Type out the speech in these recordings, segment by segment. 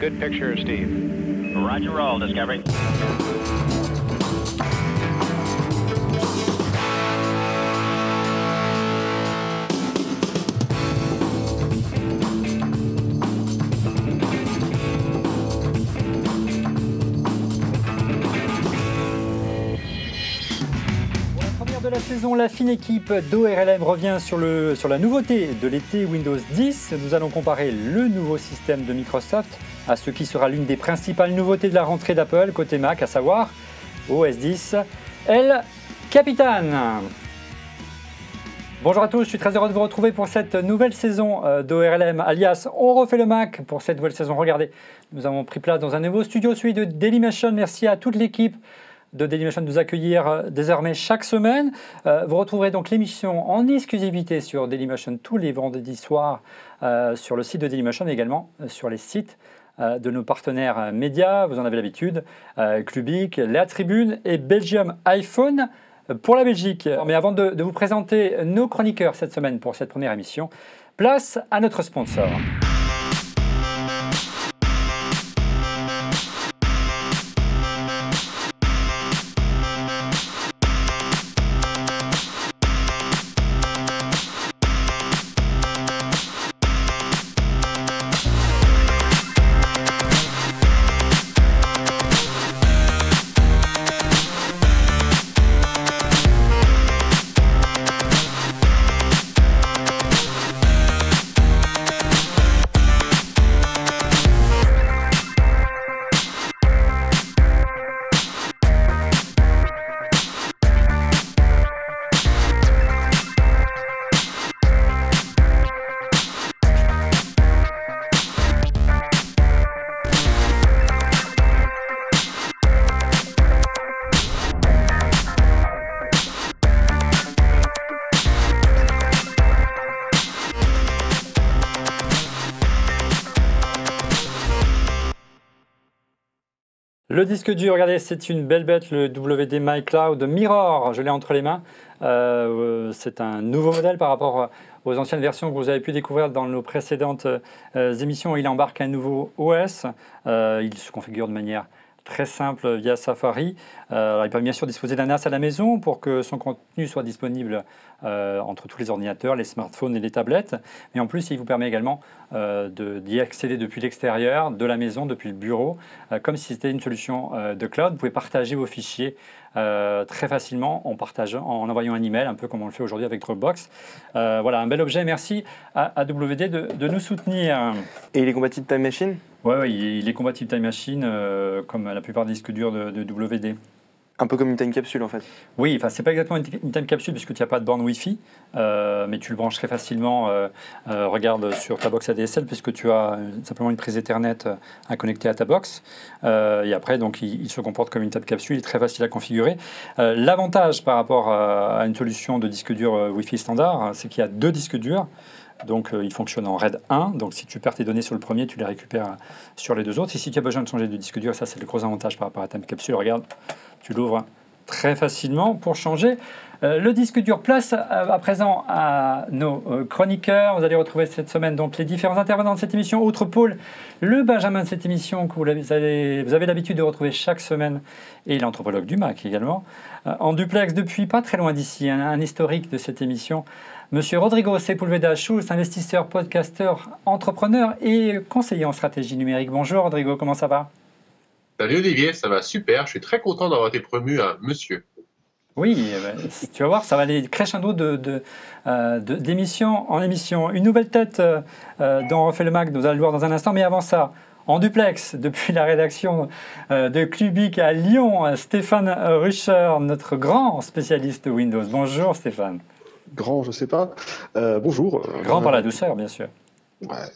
good picture, Steve. Roger, roll, Discovery. De la saison, la fine équipe d'ORLM revient sur la nouveauté de l'été Windows 10. Nous allons comparer le nouveau système de Microsoft à ce qui sera l'une des principales nouveautés de la rentrée d'Apple côté Mac, à savoir OS 10 El Capitan. Bonjour à tous, je suis très heureux de vous retrouver pour cette nouvelle saison d'ORLM, alias On refait le Mac pour cette nouvelle saison. Regardez, nous avons pris place dans un nouveau studio, celui de Dailymotion. Merci à toute l'équipe de Dailymotion de nous accueillir désormais chaque semaine. Vous retrouverez donc l'émission en exclusivité sur Dailymotion tous les vendredis soirs sur le site de Dailymotion et également sur les sites de nos partenaires médias. Vous en avez l'habitude, Clubic, La Tribune et Belgium iPhone pour la Belgique. Mais avant de vous présenter nos chroniqueurs cette semaine pour cette première émission, place à notre sponsor. Le disque dur, regardez, c'est une belle bête, le WD My Cloud Mirror, je l'ai entre les mains. C'est un nouveau modèle par rapport aux anciennes versions que vous avez pu découvrir dans nos précédentes émissions. Il embarque un nouveau OS, il se configure de manière très simple via Safari. Il peut bien sûr disposer d'un NAS à la maison pour que son contenu soit disponible entre tous les ordinateurs, les smartphones et les tablettes. Mais en plus, il vous permet également d'y accéder depuis l'extérieur, de la maison, depuis le bureau, comme si c'était une solution de cloud. Vous pouvez partager vos fichiers très facilement en envoyant un email, un peu comme on le fait aujourd'hui avec Dropbox. Voilà, un bel objet. Merci à WD de nous soutenir. Et il est compatible Time Machine ? Oui, il est compatible Time Machine, comme la plupart des disques durs de WD. Un peu comme une time capsule en fait. Oui, enfin c'est pas exactement une time capsule puisque tu n'as pas de borne Wi-Fi, mais tu le branches très facilement. Regarde sur ta box ADSL puisque tu as simplement une prise Ethernet à connecter à ta box. Et après, donc, il se comporte comme une time capsule, il est très facile à configurer. L'avantage par rapport à une solution de disque dur Wi-Fi standard, c'est qu'il y a deux disques durs. Donc, il fonctionne en RAID 1. Donc, si tu perds tes données sur le premier, tu les récupères sur les deux autres. Et si tu as besoin de changer de disque dur, ça, c'est le gros avantage par rapport à ta capsule. Regarde, tu l'ouvres très facilement pour changer le disque dur. Place à présent à nos chroniqueurs. Vous allez retrouver cette semaine donc les différents intervenants de cette émission. Outre Paul, le Benjamin de cette émission que vous avez l'habitude de retrouver chaque semaine, et l'anthropologue du Mac également. En duplex depuis pas très loin d'ici, un historique de cette émission. Monsieur Rodrigo Sepulveda-Schultz, investisseur, podcasteur, entrepreneur et conseiller en stratégie numérique. Bonjour Rodrigo, comment ça va? Salut Olivier, ça va super. Je suis très content d'avoir été promu à monsieur. Oui, tu vas voir, ça va aller crescendo d'émission en émission. Une nouvelle tête dont on refait le Mac, vous allez le voir dans un instant. Mais avant ça, en duplex, depuis la rédaction de Clubic à Lyon, Stéphane Rucher, notre grand spécialiste Windows. Bonjour Stéphane. Grand, je sais pas. Bonjour. Grand par la douceur, bien sûr. Ouais.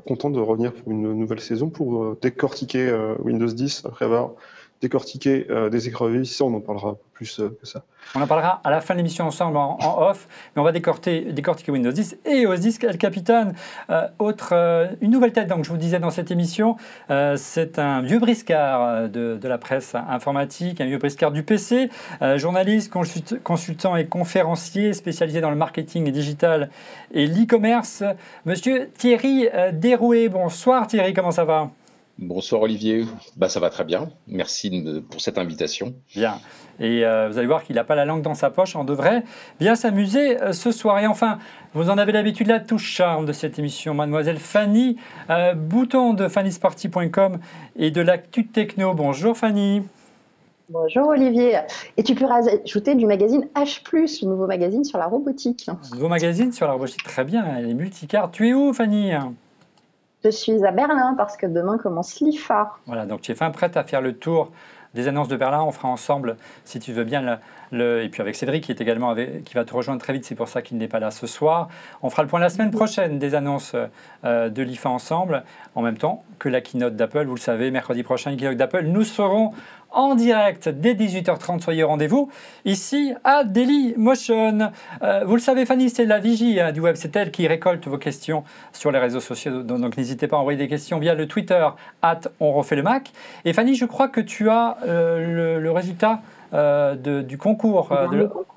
Content de revenir pour une nouvelle saison pour décortiquer Windows 10 après avoir décortiquer des écrevisse. Ça, on en parlera un peu plus que ça. On en parlera à la fin de l'émission ensemble en off, mais on va décortiquer Windows 10 et OS 10 El Capitan. Une nouvelle tête, donc je vous disais dans cette émission, c'est un vieux briscard de la presse informatique, un vieux briscard du PC, journaliste, consultant et conférencier spécialisé dans le marketing digital et l'e-commerce. Monsieur Thierry Derouet. Bonsoir Thierry, comment ça va ? Bonsoir Olivier, ça va très bien, merci pour cette invitation. Bien, et vous allez voir qu'il n'a pas la langue dans sa poche, on devrait bien s'amuser ce soir. Et enfin, vous en avez l'habitude, la touche charme de cette émission, mademoiselle Fanny Bouton de fannysparty.com et de l'Actu Techno. Bonjour Fanny. Bonjour Olivier, et tu peux rajouter du magazine H+, le nouveau magazine sur la robotique. Nouveau magazine sur la robotique, très bien, elle est multicarte. Tu es où Fanny ? Je suis à Berlin parce que demain commence l'IFA. Voilà, donc tu es fin prête à faire le tour des annonces de Berlin. On fera ensemble, si tu veux bien, et puis avec Cédric qui est également qui va te rejoindre très vite, c'est pour ça qu'il n'est pas là ce soir. On fera le point la semaine prochaine des annonces de l'IFA ensemble, en même temps que la keynote d'Apple. Vous le savez, mercredi prochain, la keynote d'Apple. Nous serons en direct dès 18h30, soyez au rendez-vous, ici à Dailymotion. Vous le savez, Fanny, c'est la vigie du web, c'est elle qui récolte vos questions sur les réseaux sociaux, donc n'hésitez pas à envoyer des questions via le Twitter @onrefaitlemac. Et Fanny, je crois que tu as le résultat du concours,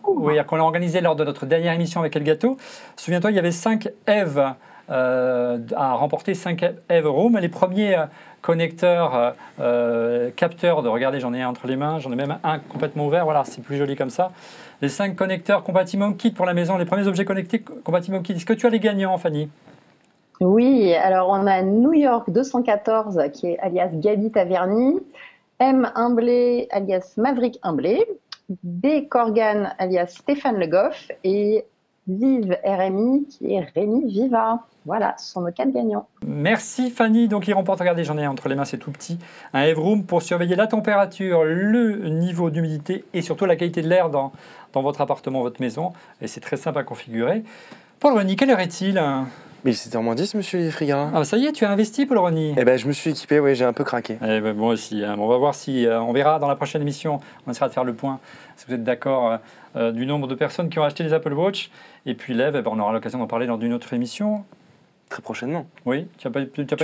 oui, qu'on a organisé lors de notre dernière émission avec Elgato. Souviens-toi, il y avait 5 Eve à remporter, 5 Eve Room, les premiers connecteur, capteur regardez, j'en ai un entre les mains, j'en ai même un complètement ouvert, voilà, c'est plus joli comme ça. Les 5 connecteurs compatibles HomeKit pour la maison, les premiers objets connectés compatibles HomeKit. Est-ce que tu as les gagnants, Fanny ? Oui, alors on a New York 214 qui est alias Gabi Taverny, M. Humblé alias Maverick Humblé, D. Corgan alias Stéphane Le Goff et Vive RMI qui est Rémi Viva. Voilà, ce sont nos 4 gagnants. Merci Fanny. Donc, il remporte, regardez, j'en ai entre les mains, c'est tout petit, un Eve Room pour surveiller la température, le niveau d'humidité et surtout la qualité de l'air dans votre appartement, votre maison. Et c'est très simple à configurer. Paul Rony, quelle heure est-il ? Mais c'était en moins 10, monsieur Frigara. Ah, ça y est, tu as investi, Paul Rony ? Eh ben, je me suis équipé, oui, j'ai un peu craqué. Eh ben, moi aussi. On va voir si. On verra dans la prochaine émission. On essaiera de faire le point, si vous êtes d'accord, du nombre de personnes qui ont acheté des Apple Watch. Et puis l'Eve, on aura l'occasion d'en parler lors d'une autre émission. Très prochainement. Oui, tu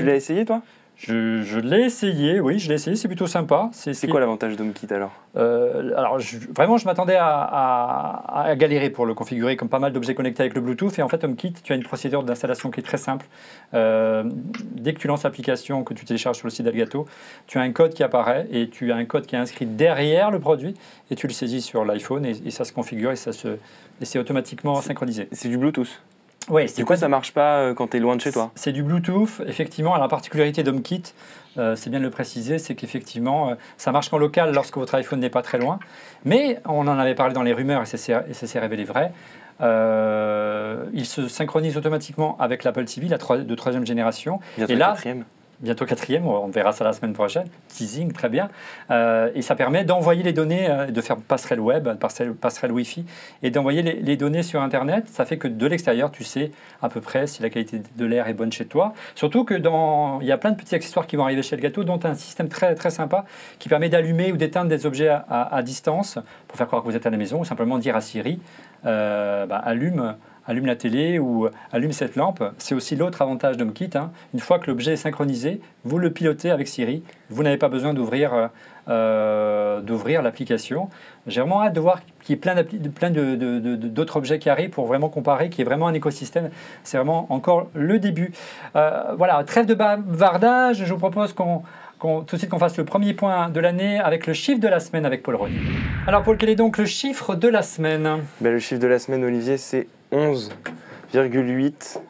l'as essayé, toi ? Je l'ai essayé, oui, je l'ai essayé, c'est plutôt sympa. C'est quoi l'avantage d'HomeKit alors ? Vraiment, je m'attendais à galérer pour le configurer, comme pas mal d'objets connectés avec le Bluetooth. Et en fait, HomeKit, tu as une procédure d'installation qui est très simple. Dès que tu lances l'application, que tu télécharges sur le site d'Elgato, tu as un code qui apparaît et tu as un code qui est inscrit derrière le produit et tu le saisis sur l'iPhone et ça se configure et c'est automatiquement synchronisé. C'est du Bluetooth ? Oui, du coup, ça marche pas quand tu es loin de chez toi ? C'est du Bluetooth, effectivement. Alors, la particularité d'HomeKit, c'est bien de le préciser, c'est qu'effectivement, ça marche qu'en local lorsque votre iPhone n'est pas très loin. Mais on en avait parlé dans les rumeurs et ça s'est révélé vrai. Il se synchronise automatiquement avec l'Apple TV, de 3e génération. Bientôt et là, 4e. Bientôt 4e, on verra ça la semaine prochaine. Teasing, très bien. Et ça permet d'envoyer les données, de faire passerelle web, passerelle Wi-Fi, et d'envoyer les données sur Internet. Ça fait que de l'extérieur, tu sais à peu près si la qualité de l'air est bonne chez toi. Surtout que il y a plein de petits accessoires qui vont arriver chez Elgato, dont un système très, très sympa qui permet d'allumer ou d'éteindre des objets à distance pour faire croire que vous êtes à la maison, ou simplement dire à Siri, allume la télé ou allume cette lampe. C'est aussi l'autre avantage d'HomeKit. Une fois que l'objet est synchronisé, vous le pilotez avec Siri. Vous n'avez pas besoin d'ouvrir l'application. J'ai vraiment hâte de voir qu'il y ait plein d'autres objets qui arrivent pour vraiment comparer, qu'il y ait vraiment un écosystème. C'est vraiment encore le début. Voilà, trêve de bavardage. Je vous propose tout de suite qu'on fasse le premier point de l'année avec le chiffre de la semaine avec Paul Rony. Alors Paul, quel est donc le chiffre de la semaine ? Le chiffre de la semaine, Olivier, c'est 11,8.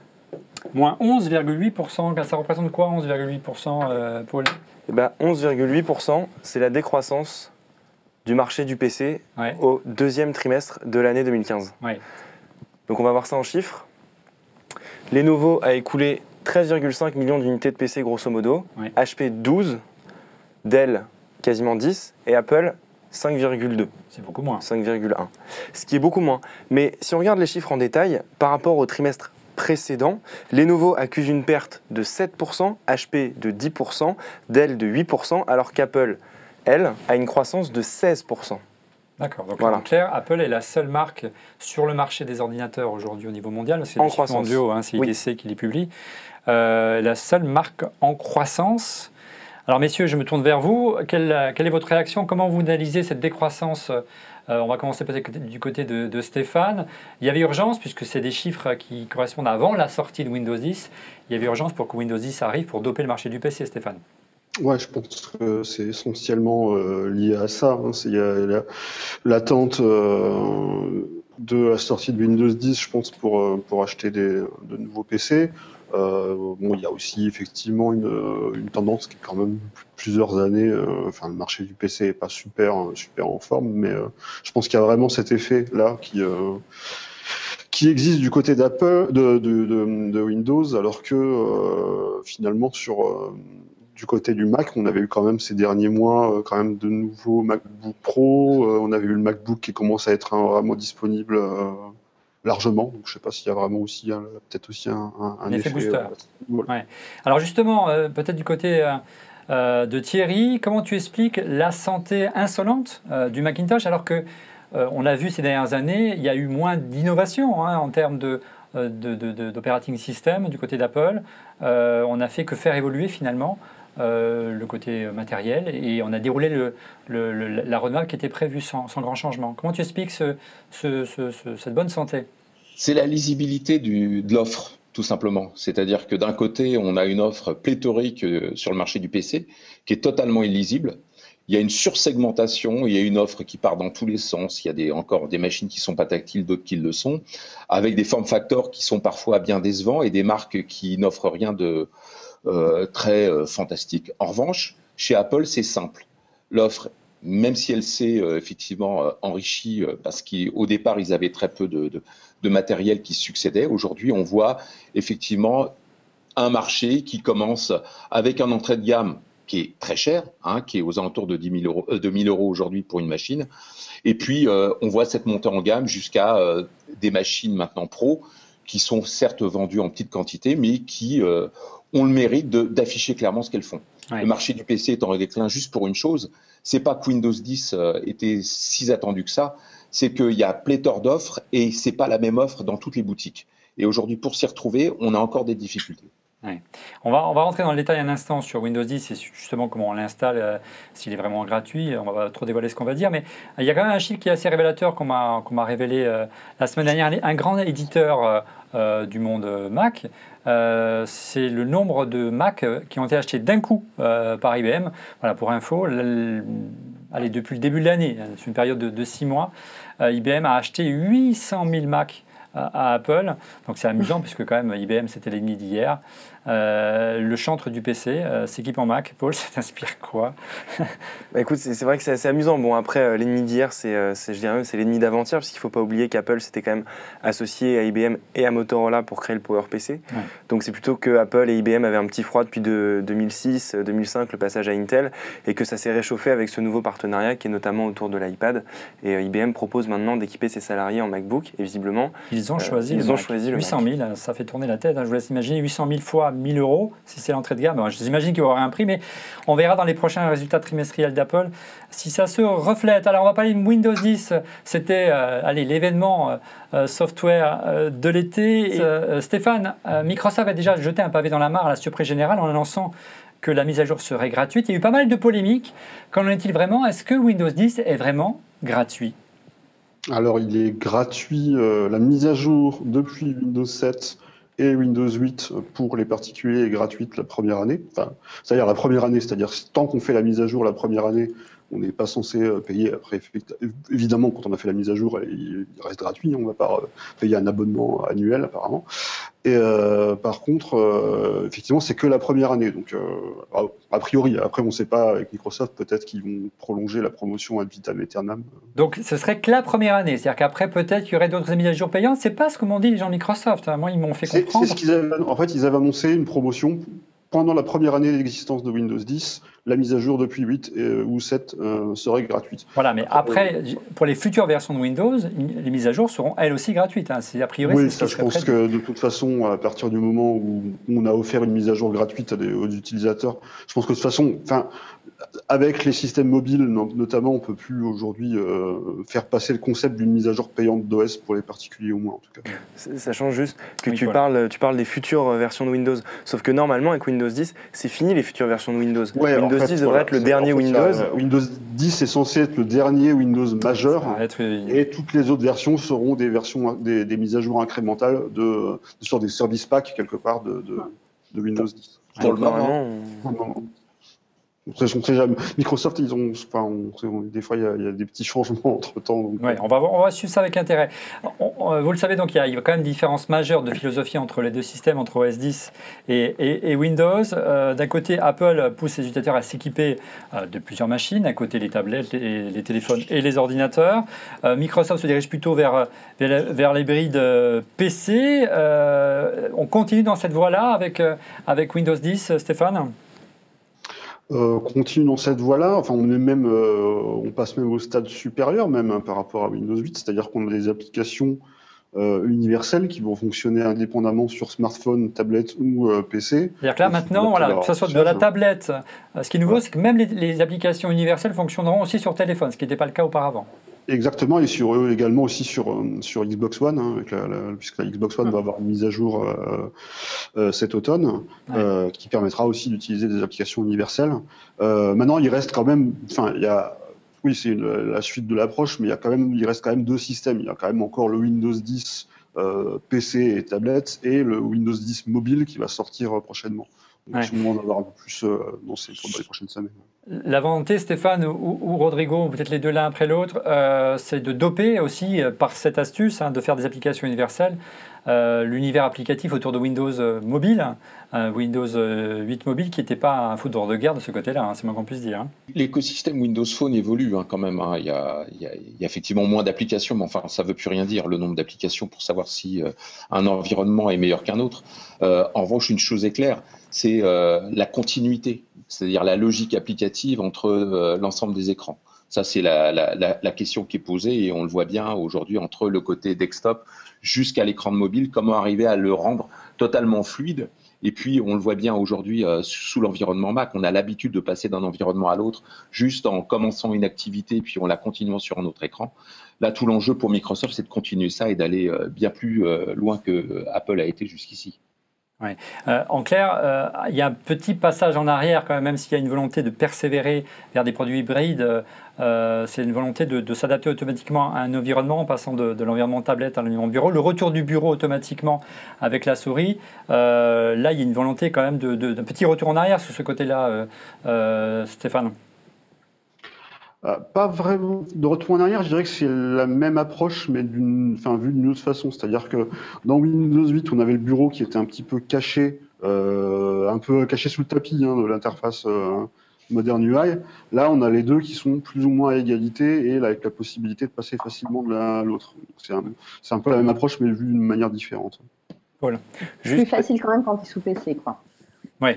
Moins 11,8%. Ça représente quoi 11,8%, Paul ? 11,8%, c'est la décroissance du marché du PC au 2e trimestre de l'année 2015. Ouais. Donc on va voir ça en chiffres. Lenovo a écoulé 13,5 millions d'unités de PC grosso modo, HP 12, Dell quasiment 10 et Apple 5,2. C'est beaucoup moins. 5,1. Ce qui est beaucoup moins. Mais si on regarde les chiffres en détail, par rapport au trimestre précédent, Lenovo accuse une perte de 7%, HP de 10%, Dell de 8%, alors qu'Apple elle, a une croissance de 16%. D'accord. Donc, Voilà. en clair, Apple est la seule marque sur le marché des ordinateurs aujourd'hui au niveau mondial. C'est En des chiffres croissance. mondiaux, hein, c'est Oui. IDC qui les publie. La seule marque en croissance. Alors, messieurs, je me tourne vers vous. Quelle est votre réaction? Comment vous analysez cette décroissance? On va commencer peut-être du côté de Stéphane. Il y avait urgence, puisque c'est des chiffres qui correspondent avant la sortie de Windows 10. Il y avait urgence pour que Windows 10 arrive pour doper le marché du PC, Stéphane. Ouais, je pense que c'est essentiellement lié à ça. Hein. Il y a l'attente de la sortie de Windows 10, je pense, pour acheter de nouveaux PC. Bon, il y a aussi effectivement une tendance qui est quand même plusieurs années. Enfin, le marché du PC est pas super en forme, mais je pense qu'il y a vraiment cet effet là qui existe du côté d'Apple, de Windows, alors que finalement du côté du Mac, on avait eu quand même ces derniers mois quand même de nouveaux MacBook Pro. On avait eu le MacBook qui commence à être vraiment disponible largement. Donc, je ne sais pas s'il y a vraiment aussi peut-être aussi un effet booster. Voilà. Ouais. Alors justement, peut-être du côté de Thierry, comment tu expliques la santé insolente du Macintosh alors que on a vu ces dernières années, il y a eu moins d'innovation en termes d'operating system du côté d'Apple. On n'a fait que faire évoluer finalement le côté matériel et on a déroulé la roadmap qui était prévue sans grand changement. Comment tu expliques cette bonne santé? C'est la lisibilité de l'offre, tout simplement. C'est-à-dire que d'un côté, on a une offre pléthorique sur le marché du PC qui est totalement illisible. Il y a une sursegmentation, il y a une offre qui part dans tous les sens. Il y a encore des machines qui ne sont pas tactiles, d'autres qui le sont, avec des form factors qui sont parfois bien décevants et des marques qui n'offrent rien de très fantastique. En revanche, chez Apple, c'est simple. L'offre, même si elle s'est effectivement enrichie, parce qu'au départ, ils avaient très peu de matériel qui succédait. Aujourd'hui, on voit effectivement un marché qui commence avec un entrée de gamme qui est très cher, qui est aux alentours de 10 000 euros aujourd'hui pour une machine. Et puis, on voit cette montée en gamme jusqu'à des machines maintenant pro qui sont certes vendues en petite quantité, mais qui ont le mérite d'afficher clairement ce qu'elles font. Ouais. Le marché du PC est en déclin juste pour une chose, c'est pas que Windows 10 était si attendu que ça, c'est qu'il y a pléthore d'offres et c'est pas la même offre dans toutes les boutiques. Et aujourd'hui, pour s'y retrouver, on a encore des difficultés. Ouais. On va rentrer dans le détail un instant sur Windows 10 et justement comment on l'installe, s'il est vraiment gratuit. On va pas trop dévoiler ce qu'on va dire, mais il y a quand même un chiffre qui est assez révélateur qu'on m'a révélé la semaine dernière. Un grand éditeur du monde Mac, c'est le nombre de Mac qui ont été achetés d'un coup par IBM. Voilà, pour info, allez, depuis le début de l'année, c'est une période de 6 mois, IBM a acheté 800 000 Mac à Apple. Donc c'est amusant puisque quand même IBM c'était l'ennemi d'hier. Le chantre du PC s'équipe en Mac. Paul, ça t'inspire quoi? Bah écoute, c'est vrai que c'est assez amusant. Bon, après, l'ennemi d'hier, je dirais même c'est l'ennemi d'avant-hier, parce qu'il ne faut pas oublier qu'Apple s'était quand même associé à IBM et à Motorola pour créer le PowerPC. Ouais. Donc c'est plutôt que Apple et IBM avaient un petit froid depuis 2006, 2005, le passage à Intel, et que ça s'est réchauffé avec ce nouveau partenariat qui est notamment autour de l'iPad. Et IBM propose maintenant d'équiper ses salariés en MacBook, et visiblement... Ils ont choisi le 800 000, ça fait tourner la tête. Je vous laisse imaginer 800 000 fois 1 000 euros, si c'est l'entrée de gamme. Je j'imagine qu'il y aura un prix, mais on verra dans les prochains résultats trimestriels d'Apple si ça se reflète. Alors, on va parler de Windows 10. C'était l'événement software de l'été. Stéphane, Microsoft a déjà jeté un pavé dans la mare à la surprise générale en annonçant que la mise à jour serait gratuite. Il y a eu pas mal de polémiques. Qu'en est-il vraiment? Est-ce que Windows 10 est vraiment gratuit? Alors, il est gratuit, la mise à jour depuis Windows 7 et Windows 8 pour les particuliers est gratuite la première année. Enfin, c'est-à-dire la première année, c'est-à-dire tant qu'on fait la mise à jour la première année, on n'est pas censé payer. Après, évidemment, quand on a fait la mise à jour, il reste gratuit. On ne va pas payer un abonnement annuel, apparemment. Et par contre, effectivement, c'est que la première année. Donc, a priori, après, on ne sait pas avec Microsoft, peut-être qu'ils vont prolonger la promotion ad vitam aeternam. Donc, ce serait que la première année. C'est-à-dire qu'après, peut-être qu'il y aurait d'autres mises à jour payantes. C'est pas ce que m'ont dit les gens de Microsoft. Moi, ils m'ont fait comprendre. C'est ce qu'ils avaient. En fait, ils avaient annoncé une promotion pendant la première année d'existence de Windows 10. La mise à jour depuis 8 ou 7 serait gratuite. Voilà, mais après, pour les futures versions de Windows, les mises à jour seront elles aussi gratuites. C'est a priori. Oui, ça, je pense que de toute façon, à partir du moment où on a offert une mise à jour gratuite aux utilisateurs, je pense que de toute façon, avec les systèmes mobiles, notamment, on peut plus aujourd'hui faire passer le concept d'une mise à jour payante d'OS pour les particuliers au moins, en tout cas. Ça change juste que tu parles des futures versions de Windows. Sauf que normalement, avec Windows 10, c'est fini les futures versions de Windows. Ouais, Windows 10 devrait être le dernier Windows. Windows 10 est censé être le dernier Windows majeur, et toutes les autres versions seront des versions, des mises à jour incrémentales sur des service packs quelque part de Windows 10. Pour le moment, On sait jamais. Microsoft, des fois, il y a des petits changements entre-temps. Ouais, on va suivre ça avec intérêt. Vous le savez, donc il y a quand même une différence majeure de philosophie entre les deux systèmes, entre OS 10 et Windows. D'un côté, Apple pousse les utilisateurs à s'équiper de plusieurs machines. D'un côté, les tablettes, les téléphones et les ordinateurs. Microsoft se dirige plutôt vers l'hybride PC. On continue dans cette voie-là avec Windows 10, Stéphane ? Continue dans cette voie-là. Enfin, on passe même au stade supérieur même par rapport à Windows 8, c'est-à-dire qu'on a des applications universelles qui vont fonctionner indépendamment sur smartphone, tablette ou PC. C'est-à-dire que là maintenant, que ce soit de la tablette, ce qui est nouveau, c'est que même les applications universelles fonctionneront aussi sur téléphone, ce qui n'était pas le cas auparavant. Exactement, et également aussi sur Xbox One, hein, puisque la Xbox One va avoir une mise à jour cet automne, qui permettra aussi d'utiliser des applications universelles. Maintenant, il reste quand même, oui, c'est la suite de l'approche, mais il reste quand même deux systèmes. Il y a quand même encore le Windows 10 PC et tablette, et le Windows 10 mobile qui va sortir prochainement. Donc, on va en avoir un peu plus dans les prochaines semaines. La volonté, Stéphane ou Rodrigo, peut-être les deux l'un après l'autre, c'est de doper aussi par cette astuce, de faire des applications universelles, l'univers applicatif autour de Windows mobile, Windows 8 mobile, qui n'était pas un foudre de guerre de ce côté-là, c'est moins qu'on puisse dire. L'écosystème Windows Phone évolue quand même. Il y a effectivement moins d'applications, mais enfin, ça ne veut plus rien dire, le nombre d'applications, pour savoir si un environnement est meilleur qu'un autre. En revanche, une chose est claire, c'est la continuité, c'est-à-dire la logique applicative entre l'ensemble des écrans. Ça, c'est la question qui est posée, et on le voit bien aujourd'hui entre le côté desktop jusqu'à l'écran de mobile, comment arriver à le rendre totalement fluide. Et puis, on le voit bien aujourd'hui sous l'environnement Mac, on a l'habitude de passer d'un environnement à l'autre juste en commençant une activité, puis en la continuant sur un autre écran. Là, tout l'enjeu pour Microsoft, c'est de continuer ça et d'aller bien plus loin que Apple a été jusqu'ici. Ouais. En clair, il y a un petit passage en arrière quand même s'il y a une volonté de persévérer vers des produits hybrides. C'est une volonté de s'adapter automatiquement à un environnement en passant de l'environnement tablette à l'environnement bureau. Le retour du bureau automatiquement avec la souris, là il y a une volonté quand même d'un petit retour en arrière sur ce côté-là, Stéphane. Pas vraiment de retour en arrière, je dirais que c'est la même approche, mais vue d'une autre façon. C'est-à-dire que dans Windows 8, on avait le bureau qui était un petit peu caché, sous le tapis de l'interface moderne UI. Là, on a les deux qui sont plus ou moins à égalité, et là, avec la possibilité de passer facilement de l'un à l'autre. C'est un peu la même approche, mais vue d'une manière différente. Voilà. Plus facile quand même quand tu es sous PC, quoi. Oui.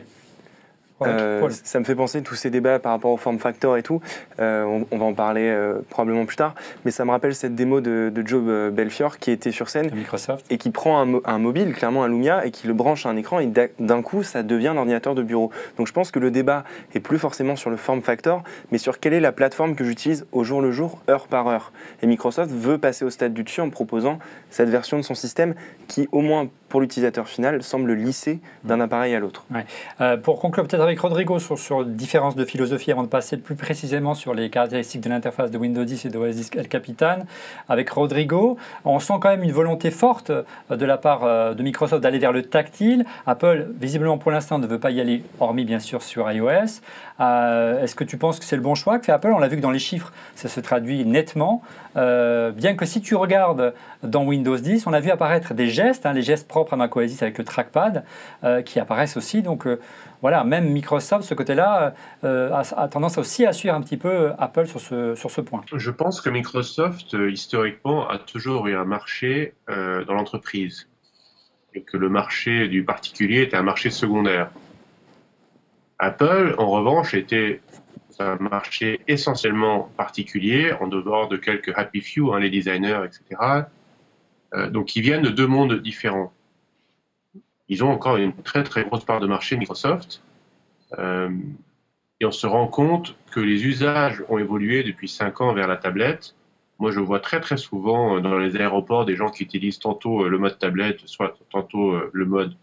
Ça me fait penser tous ces débats par rapport au form factor et tout. On va en parler probablement plus tard, mais ça me rappelle cette démo de Joe Belfiore qui était sur scène Microsoft, et qui prend un mobile, clairement un Lumia, et qui le branche à un écran, et d'un coup ça devient un ordinateur de bureau. Donc je pense que le débat est plus forcément sur le form factor, mais sur quelle est la plateforme que j'utilise au jour le jour, heure par heure. Et Microsoft veut passer au stade du dessus en proposant cette version de son système qui, au moins pour l'utilisateur final, semble lisser d'un appareil à l'autre. Ouais. Pour conclure peut-être avec Rodrigo sur différence de philosophie, avant de passer plus précisément sur les caractéristiques de l'interface de Windows 10 et de OS 10 El Capitan, avec Rodrigo, on sent quand même une volonté forte de la part de Microsoft d'aller vers le tactile. Apple, visiblement pour l'instant, ne veut pas y aller, hormis bien sûr sur iOS. Est-ce que tu penses que c'est le bon choix que fait Apple ? On l'a vu que dans les chiffres, ça se traduit nettement. Bien que si tu regardes dans Windows 10, on a vu apparaître des gestes, les gestes propres à macOS 10 avec le trackpad, qui apparaissent aussi. Donc voilà, même Microsoft, ce côté-là, a tendance aussi à suivre un petit peu Apple sur ce point. Je pense que Microsoft, historiquement, a toujours eu un marché dans l'entreprise, et que le marché du particulier était un marché secondaire. Apple, en revanche, était un marché essentiellement particulier, en dehors de quelques happy few, les designers, etc. Donc, ils viennent de deux mondes différents. Ils ont encore une très très grosse part de marché, Microsoft. et on se rend compte que les usages ont évolué depuis 5 ans vers la tablette. Moi, je vois très très souvent dans les aéroports des gens qui utilisent tantôt le mode tablette, soit tantôt le mode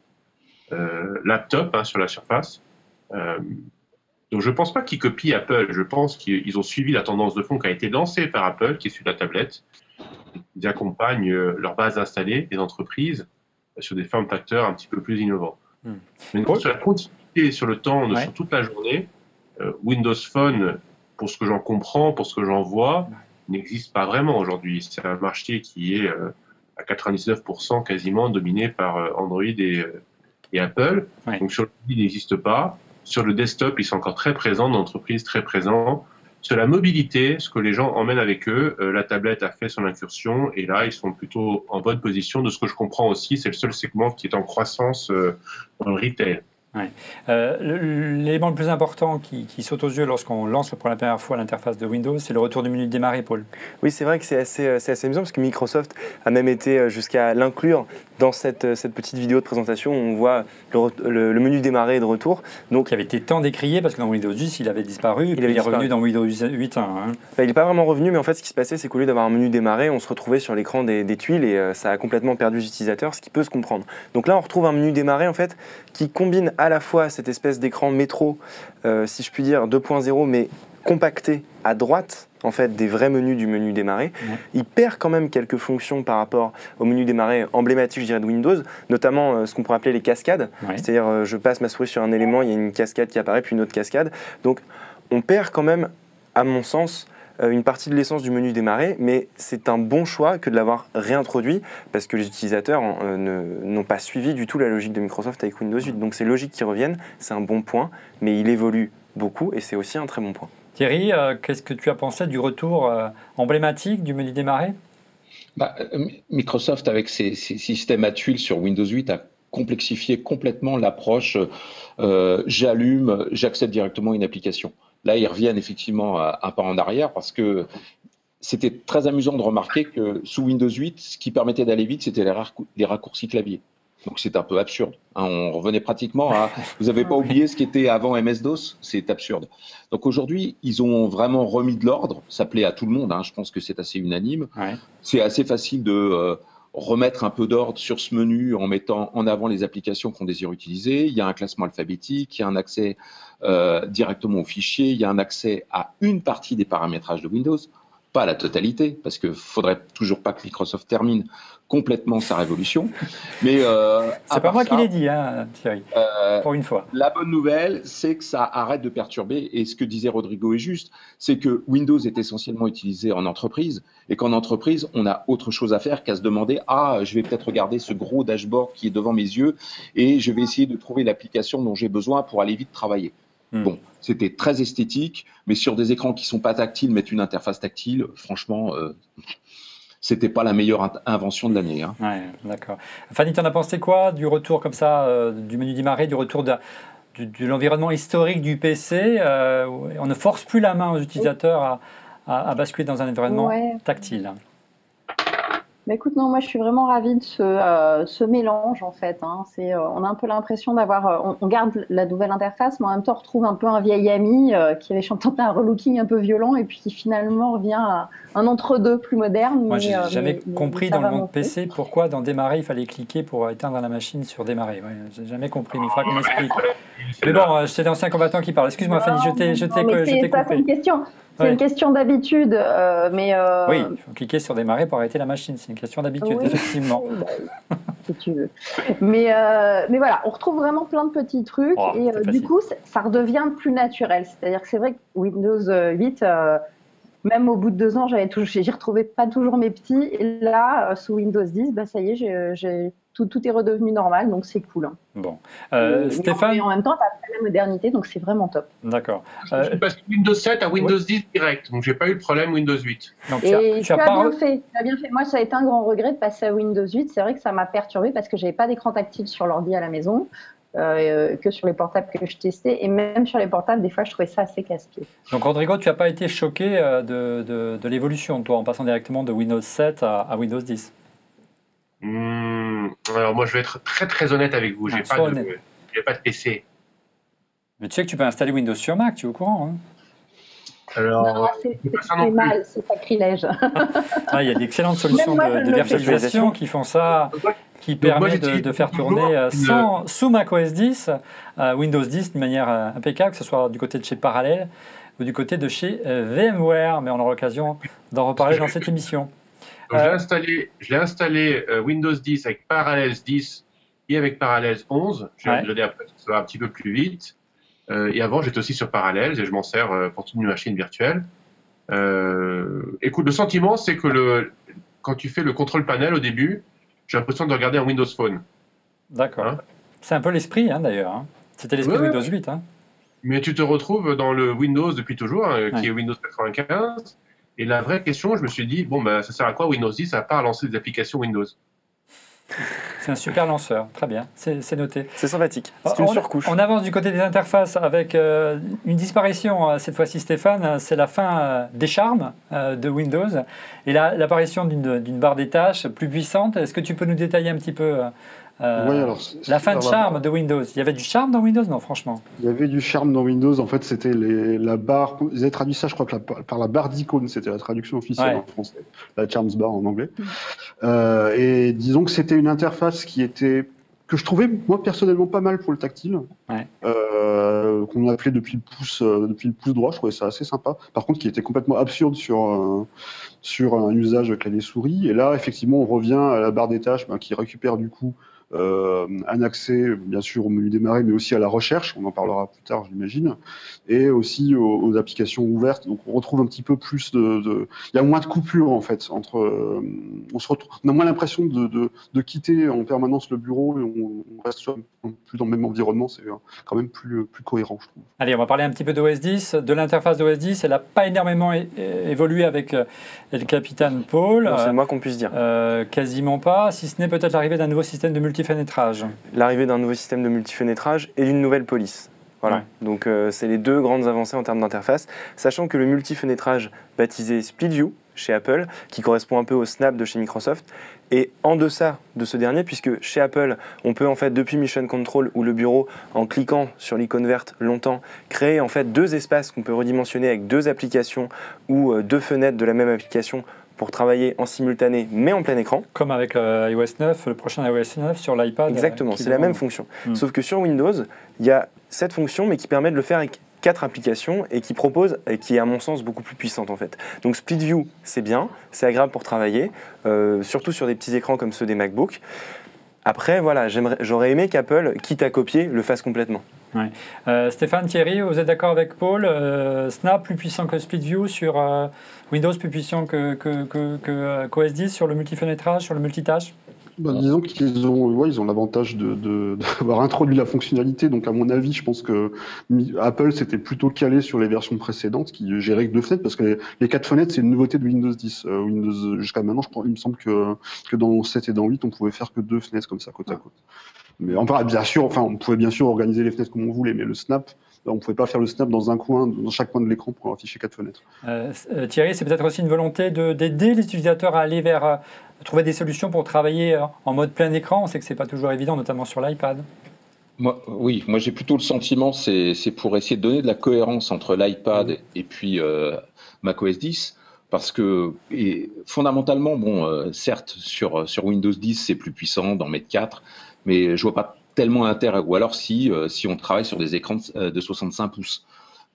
laptop sur la surface. Donc je ne pense pas qu'ils copient Apple, je pense qu'ils ont suivi la tendance de fond qui a été lancée par Apple, qui est sur la tablette. Ils accompagnent leur base installée des entreprises sur des formes facteurs un petit peu plus innovants. Mais sur la continuité, sur le temps, sur toute la journée, Windows Phone, pour ce que j'en comprends, pour ce que j'en vois, n'existe pas vraiment aujourd'hui. C'est un marché qui est à 99% quasiment dominé par Android et Apple. Donc sur le mobile, il n'existe pas. Sur le desktop, ils sont encore très présents, dans l'entreprise très présents. Sur la mobilité, ce que les gens emmènent avec eux, la tablette a fait son incursion et là, ils sont plutôt en bonne position. De ce que je comprends aussi, c'est le seul segment qui est en croissance dans le retail. Ouais. L'élément le plus important qui saute aux yeux lorsqu'on lance pour la première fois l'interface de Windows, c'est le retour du menu de démarrer, Paul. Oui, c'est vrai que c'est assez amusant parce que Microsoft a même été jusqu'à l'inclure dans cette petite vidéo de présentation où on voit le menu démarrer de retour. Donc, il avait été tant décrié parce que dans Windows 10, il avait disparu et il est revenu dans Windows 8. Il n'est pas vraiment revenu, mais en fait, ce qui se passait, c'est qu'au lieu d'avoir un menu démarrer, on se retrouvait sur l'écran des tuiles et ça a complètement perdu les utilisateurs, ce qui peut se comprendre. Donc là, on retrouve un menu démarrer en fait qui combine à la fois cette espèce d'écran métro, si je puis dire 2.0, mais compacté à droite en fait des vrais menus du menu démarrer. Il perd quand même quelques fonctions par rapport au menu démarrer emblématique, je dirais, de Windows, notamment ce qu'on pourrait appeler les cascades. C'est-à-dire, je passe ma souris sur un élément, il y a une cascade qui apparaît, puis une autre cascade. Donc, on perd quand même, à mon sens, une partie de l'essence du menu démarrer, mais c'est un bon choix que de l'avoir réintroduit parce que les utilisateurs n'ont pas suivi du tout la logique de Microsoft avec Windows 8. Donc c'est logique qu'ils reviennent, c'est un bon point, mais il évolue beaucoup et c'est aussi un très bon point. Thierry, qu'est-ce que tu as pensé du retour emblématique du menu démarrer ? Microsoft, avec ses systèmes à tuiles sur Windows 8, a complexifié complètement l'approche j'allume, j'accède directement à une application. Là, ils reviennent effectivement un pas en arrière parce que c'était très amusant de remarquer que sous Windows 8, ce qui permettait d'aller vite, c'était les raccourcis clavier. Donc c'est un peu absurde. On revenait pratiquement à... Vous n'avez pas oublié ce qui était avant MS-DOS ? C'est absurde. Donc aujourd'hui, ils ont vraiment remis de l'ordre. Ça plaît à tout le monde. Je pense que c'est assez unanime. C'est assez facile de remettre un peu d'ordre sur ce menu en mettant en avant les applications qu'on désire utiliser. Il y a un classement alphabétique, il y a un accès directement aux fichiers, il y a un accès à une partie des paramétrages de Windows, pas la totalité, parce qu'il ne faudrait toujours pas que Microsoft termine complètement sa révolution. Mais c'est pas moi qui l'ai dit, Thierry, pour une fois. La bonne nouvelle, c'est que ça arrête de perturber. Et ce que disait Rodrigo est juste, c'est que Windows est essentiellement utilisé en entreprise et qu'en entreprise, on a autre chose à faire qu'à se demander « Ah, je vais peut-être regarder ce gros dashboard qui est devant mes yeux et je vais essayer de trouver l'application dont j'ai besoin pour aller vite travailler. » Bon, c'était très esthétique, mais sur des écrans qui ne sont pas tactiles, mettre une interface tactile, franchement, c'était pas la meilleure invention de l'année. Ouais, d'accord. Fanny, tu en as pensé quoi du retour comme ça, du menu démarrer, du retour de l'environnement historique du PC on ne force plus la main aux utilisateurs à basculer dans un environnement tactile. Bah écoute, non, moi je suis vraiment ravie de ce mélange en fait. On a un peu l'impression d'avoir, on garde la nouvelle interface, mais en même temps on retrouve un peu un vieil ami qui avait tenté un relooking un peu violent et puis qui finalement revient à un entre-deux plus moderne. Moi j'ai jamais compris dans le monde PC pourquoi dans démarrer il fallait cliquer pour éteindre la machine sur démarrer. J'ai jamais compris, mais il faudra qu'on m'explique. Mais bon, c'est l'ancien combattant qui parle. Excuse-moi Fanny, je t'ai coupé. C'est une question. C'est une question d'habitude, mais... Oui, il faut cliquer sur démarrer pour arrêter la machine, c'est une question d'habitude, effectivement. Si tu veux. Mais voilà, on retrouve vraiment plein de petits trucs, et du coup, ça redevient plus naturel. C'est-à-dire que c'est vrai que Windows 8, même au bout de 2 ans, j'y retrouvais pas toujours mes petits, et là, sous Windows 10, ça y est, tout est redevenu normal, donc c'est cool. Bon. Stéphane. Et en même temps, tu as la modernité, donc c'est vraiment top. D'accord. Je suis passé de Windows 7 à Windows 10 direct, donc j'ai pas eu le problème Windows 8. Donc, tu as bien fait. Moi, ça a été un grand regret de passer à Windows 8. C'est vrai que ça m'a perturbé parce que j'avais pas d'écran tactile sur l'ordi à la maison, que sur les portables que je testais, et même sur les portables, des fois, je trouvais ça assez casse-pied. Donc, Rodrigo, tu n'as pas été choqué de l'évolution, toi, en passant directement de Windows 7 à Windows 10 ? Alors moi je vais être très très honnête avec vous, j'ai pas de PC. Mais tu sais que tu peux installer Windows sur Mac, tu es au courant, hein? Alors, Non, c'est mal, c'est sacrilège. Il y a d'excellentes solutions Même moi, je de le fais. virtualisation qui font ça, qui Donc, moi, permet de faire tourner sous macOS 10, Windows 10 de manière impeccable, que ce soit du côté de chez Parallels ou du côté de chez VMware, mais on aura l'occasion d'en reparler dans cette émission. Donc, je l'ai installé Windows 10 avec Parallels 10 et avec Parallels 11. Je vais regarder après, ça va un petit peu plus vite. Et avant, j'étais aussi sur Parallels et je m'en sers pour toute une machine virtuelle. Écoute, le sentiment, c'est que quand tu fais le contrôle panel au début, j'ai l'impression de regarder un Windows Phone. D'accord. Hein? C'est un peu l'esprit, d'ailleurs. Hein. C'était l'esprit de Windows 8. Hein. Mais tu te retrouves dans le Windows depuis toujours, qui est Windows 95. Et la vraie question, je me suis dit, ça sert à quoi Windows 10 à part lancer des applications Windows? C'est un super lanceur, très bien, c'est noté. C'est sympathique, c'est une surcouche. On avance du côté des interfaces avec une disparition, cette fois-ci Stéphane, c'est la fin des charmes de Windows et l'apparition d'une barre des tâches plus puissante. Est-ce que tu peux nous détailler un petit peu la fin de charme de Windows? Il y avait du charme dans Windows? Non, franchement. Il y avait du charme dans Windows. En fait, c'était la barre. Ils avaient traduit ça, je crois, par la barre d'icônes. C'était la traduction officielle en français. La Charms Bar en anglais. Et disons que c'était une interface que je trouvais, moi, personnellement, pas mal pour le tactile. Qu'on appelait depuis le pouce droit. Je trouvais ça assez sympa. Par contre, qui était complètement absurde sur un usage clavier-souris. Et là, effectivement, on revient à la barre des tâches qui récupère du coup un accès, bien sûr, au menu démarrer, mais aussi à la recherche, on en parlera plus tard, j'imagine, et aussi aux applications ouvertes. Donc, on retrouve un petit peu plus il y a moins de coupures, en fait, on a moins l'impression de quitter en permanence le bureau et on reste plus dans le même environnement. C'est quand même plus cohérent, je trouve. Allez, on va parler un petit peu d'OS 10, de l'interface d'OS 10. Elle n'a pas énormément évolué avec le capitaine Paul. C'est le moins qu'on puisse dire. Quasiment pas, si ce n'est peut-être l'arrivée d'un nouveau système de multifénétrage. L'arrivée d'un nouveau système de multifénétrage et d'une nouvelle police. Voilà. Ouais. Donc c'est les deux grandes avancées en termes d'interface, sachant que le multifénétrage baptisé SplitView chez Apple, qui correspond un peu au Snap de chez Microsoft, est en deçà de ce dernier, puisque chez Apple, on peut en fait depuis Mission Control ou le bureau, en cliquant sur l'icône verte longtemps, créer en fait deux espaces qu'on peut redimensionner avec deux applications ou deux fenêtres de la même application pour travailler en simultané, mais en plein écran. Comme avec iOS 9, le prochain iOS 9 sur l'iPad. Exactement, c'est la même fonction. Sauf que sur Windows, il y a cette fonction, mais qui permet de le faire avec 4 applications et qui est à mon sens beaucoup plus puissante en fait. Donc SplitView, c'est bien, c'est agréable pour travailler, surtout sur des petits écrans comme ceux des MacBook. Après, voilà, j'aurais aimé qu'Apple, quitte à copier, le fasse complètement. Ouais. Stéphane, Thierry, vous êtes d'accord avec Paul? Snap plus puissant que SplitView sur Windows, plus puissant qu'OS 10 sur le multifénétrage, sur le multitâche? Disons qu'ils ont l'avantage d'avoir introduit la fonctionnalité. Donc, à mon avis, je pense que Apple s'était plutôt calé sur les versions précédentes qui géraient que 2 fenêtres, parce que les 4 fenêtres, c'est une nouveauté de Windows 10. Windows, jusqu'à maintenant, il me semble que dans 7 et dans 8, on pouvait faire que 2 fenêtres comme ça, côte à côte. Mais on pouvait bien sûr organiser les fenêtres comme on voulait, mais le snap, on ne pouvait pas faire le snap dans chaque coin de l'écran pour afficher 4 fenêtres. Thierry, c'est peut-être aussi une volonté d'aider les utilisateurs à aller vers trouver des solutions pour travailler en mode plein écran. On sait que ce n'est pas toujours évident, notamment sur l'iPad. Moi j'ai plutôt le sentiment, c'est pour essayer de donner de la cohérence entre l'iPad et puis macOS 10. Parce que fondamentalement, certes, sur Windows 10, c'est plus puissant d'en mettre 4, mais je vois pas tellement l'intérêt. Ou alors si on travaille sur des écrans de 65 pouces.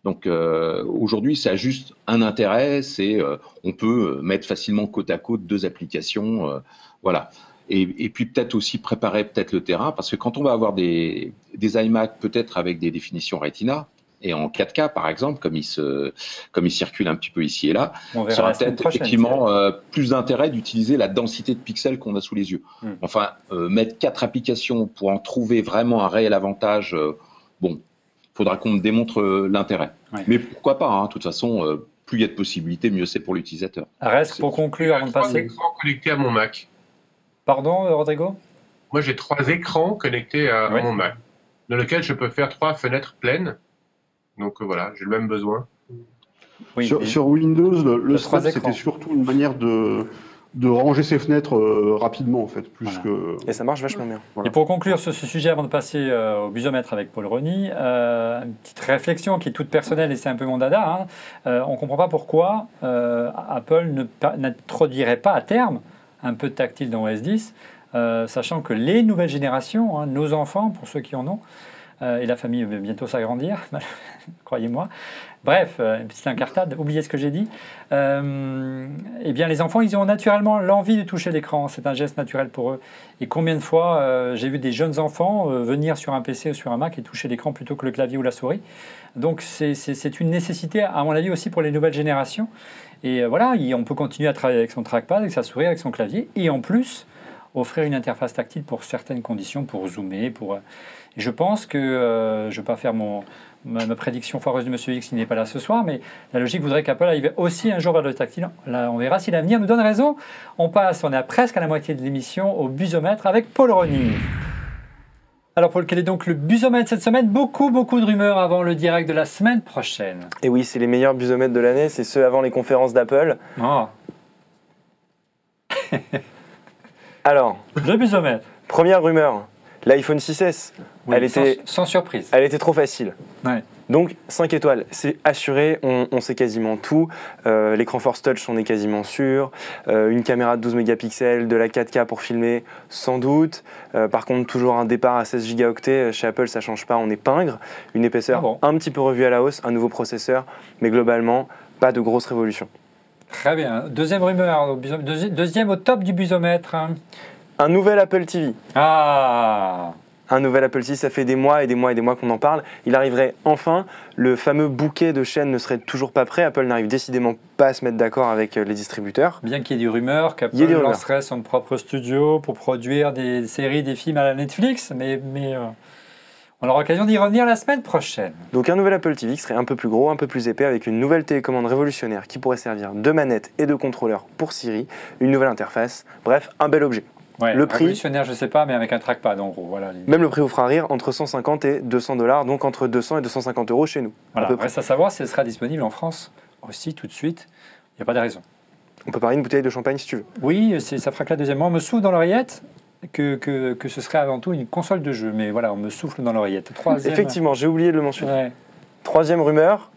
Donc aujourd'hui, ça a juste un intérêt, c'est on peut mettre facilement côte à côte 2 applications, voilà. Et puis peut-être aussi préparer le terrain, parce que quand on va avoir des iMac peut-être avec des définitions Retina, et en 4K par exemple, comme il circule un petit peu ici et là, ça aura peut-être effectivement plus d'intérêt d'utiliser la densité de pixels qu'on a sous les yeux. Enfin, mettre 4 applications pour en trouver vraiment un réel avantage, faudra qu'on me démontre l'intérêt. Ouais. Mais pourquoi pas, de toute façon, plus il y a de possibilités, mieux c'est pour l'utilisateur. Reste pour conclure avant de passer. 3 écrans connectés à mon Mac. Pardon, Rodrigo? Moi, j'ai 3 écrans connectés à mon Mac, dans lesquels je peux faire 3 fenêtres pleines. Donc voilà, j'ai le même besoin. Sur Windows, le snap, c'était surtout une manière de de ranger ses fenêtres rapidement, en fait, plus que... Et ça marche vachement bien. Et pour conclure sur ce sujet, avant de passer au busomètre avec Paul Rony, une petite réflexion qui est toute personnelle et c'est un peu mon dada. On ne comprend pas pourquoi Apple n'introduirait pas à terme un peu de tactile dans OS 10, sachant que les nouvelles générations, nos enfants, pour ceux qui en ont, et la famille va bientôt s'agrandir, croyez-moi. Bref, une petite incartade, oubliez ce que j'ai dit. Eh bien, les enfants, ils ont naturellement l'envie de toucher l'écran. C'est un geste naturel pour eux. Et combien de fois j'ai vu des jeunes enfants venir sur un PC ou sur un Mac et toucher l'écran plutôt que le clavier ou la souris. Donc, c'est une nécessité, à mon avis, aussi pour les nouvelles générations. Et voilà, on peut continuer à travailler avec son trackpad, avec sa souris, avec son clavier. Et en plus, offrir une interface tactile pour certaines conditions, pour zoomer, pour... Et je pense que, je ne vais pas faire ma prédiction foireuse de Monsieur X qui n'est pas là ce soir, mais la logique voudrait qu'Apple arrive aussi un jour vers le tactile. Là, on verra si l'avenir nous donne raison. On est presque à la moitié de l'émission au busomètre avec Paul Rony. Alors Paul, quel est donc le busomètre cette semaine? Beaucoup de rumeurs avant le direct de la semaine prochaine. Et oui, c'est les meilleurs busomètres de l'année, c'est ceux avant les conférences d'Apple. Oh. Alors, le busomètre. Première rumeur, l'iPhone 6S. Oui, elle était sans surprise. Elle était trop facile. Ouais. Donc 5 étoiles, c'est assuré, on sait quasiment tout. L'écran Force Touch, on est quasiment sûr. Une caméra de 12 mégapixels, de la 4K pour filmer, sans doute. Par contre, toujours un départ à 16 gigaoctets. Chez Apple, ça ne change pas, on est pingre. Une épaisseur un petit peu revue à la hausse, un nouveau processeur, mais globalement, pas de grosse révolution. Très bien. Deuxième rumeur, deuxième au top du busomètre. Un nouvel Apple TV. Ah! Un nouvel Apple TV, ça fait des mois et des mois et des mois qu'on en parle. Il arriverait enfin. Le fameux bouquet de chaînes ne serait toujours pas prêt. Apple n'arrive décidément pas à se mettre d'accord avec les distributeurs. Bien qu'il y ait des rumeurs qu'Apple lancerait son propre studio pour produire des séries, des films à la Netflix, mais on aura l'occasion d'y revenir la semaine prochaine. Donc un nouvel Apple TV qui serait un peu plus gros, un peu plus épais, avec une nouvelle télécommande révolutionnaire qui pourrait servir de manette et de contrôleur pour Siri, une nouvelle interface, bref, un bel objet. Ouais, le prix, révolutionnaire, je ne sais pas, mais avec un trackpad en gros. Voilà. Même le prix vous fera rire, entre 150 et 200 $, donc entre 200 et 250 € chez nous. Voilà, reste à savoir si elle sera disponible en France aussi tout de suite. Il n'y a pas de raison. On peut parler d'une bouteille de champagne si tu veux. Oui, ça fera que la deuxième. Moi, on me souffle dans l'oreillette que ce serait avant tout une console de jeu. Mais voilà, on me souffle dans l'oreillette. Effectivement, j'ai oublié de le mentionner. Ouais. Troisième rumeur.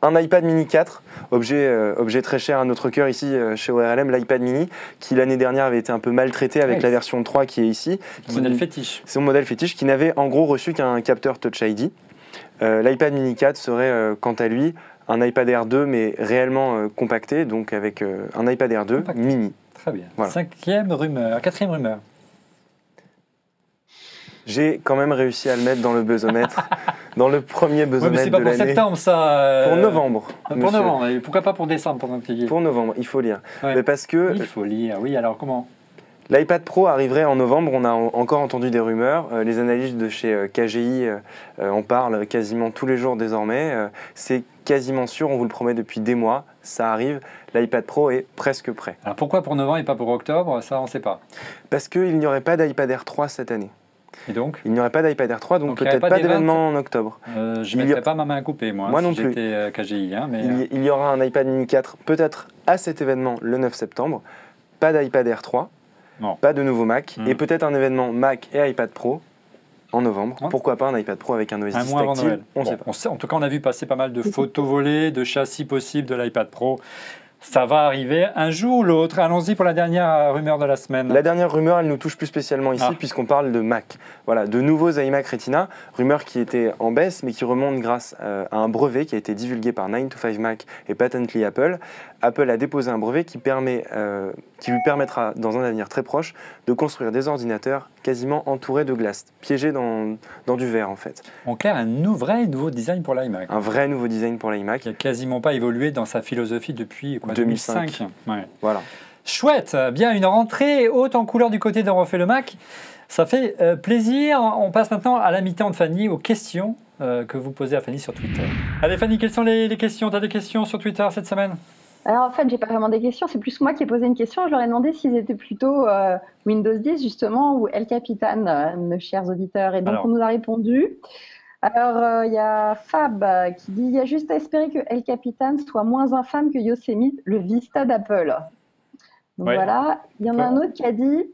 Un iPad mini 4, objet très cher à notre cœur ici chez ORLM, l'iPad mini, qui l'année dernière avait été un peu maltraité avec la version 3 qui est ici. C'est son modèle fétiche. C'est son modèle fétiche qui n'avait en gros reçu qu'un capteur Touch ID. L'iPad mini 4 serait quant à lui un iPad Air 2 mais réellement compacté, donc avec un iPad Air 2 mini. Très bien. Voilà. Quatrième rumeur. J'ai quand même réussi à le mettre dans le busomètre, dans le premier busomètre de l'année. Mais c'est pas pour septembre, ça. Pour novembre. Pour novembre. Et pourquoi pas pour décembre pendant que tu y es? Pour novembre, il faut lire. Ouais. Mais parce que. Il faut lire. Oui, alors comment? L'iPad Pro arriverait en novembre. On a encore entendu des rumeurs. Les analystes de chez KGI en parlent quasiment tous les jours désormais. C'est quasiment sûr, on vous le promet depuis des mois. Ça arrive. L'iPad Pro est presque prêt. Alors pourquoi pour novembre et pas pour octobre? Ça, on ne sait pas. Parce qu'il n'y aurait pas d'iPad Air 3 cette année. Et donc? Il n'y aurait pas d'iPad Air 3, donc peut-être pas d'événement en octobre. Je ne mettrais pas ma main à couper, moi, non si plus. j'étais KGI. Hein, mais... il y aura un iPad mini 4 peut-être à cet événement le 9 septembre. Pas d'iPad Air 3, pas de nouveau Mac, et peut-être un événement Mac et iPad Pro en novembre. Ouais. Pourquoi pas un iPad Pro avec un OS 10 tactile? Avant Noël. On sait pas. En tout cas, on a vu passer pas mal de photos volées, de châssis possibles de l'iPad Pro. Ça va arriver un jour ou l'autre. Allons-y pour la dernière rumeur de la semaine. La dernière rumeur, elle nous touche plus spécialement ici, puisqu'on parle de Mac. Voilà, de nouveaux iMac Retina, rumeur qui était en baisse, mais qui remonte grâce à un brevet qui a été divulgué par 9to5Mac et Patently Apple. Apple a déposé un brevet qui lui permettra, dans un avenir très proche, de construire des ordinateurs quasiment entourés de glace, piégés dans du verre en fait. En clair, un vrai nouveau design pour l'iMac. Un vrai nouveau design pour l'iMac. Qui n'a quasiment pas évolué dans sa philosophie depuis 2005. Ouais. Voilà. Chouette, bien une rentrée haute en couleur du côté d'On refait le Mac. Ça fait plaisir. On passe maintenant à la mi-temps de Fanny, aux questions que vous posez à Fanny sur Twitter. Allez Fanny, quelles sont les questions? Tu as des questions sur Twitter cette semaine? Alors en fait, j'ai pas vraiment des questions, c'est plus moi qui ai posé une question. Je leur ai demandé s'ils étaient plutôt Windows 10 justement ou El Capitan, nos chers auditeurs. Et donc on nous a répondu. Alors il y a Fab qui dit il y a juste à espérer que El Capitan soit moins infâme que Yosemite, le Vista d'Apple. Donc Ouais. voilà, il y en a un autre qui a dit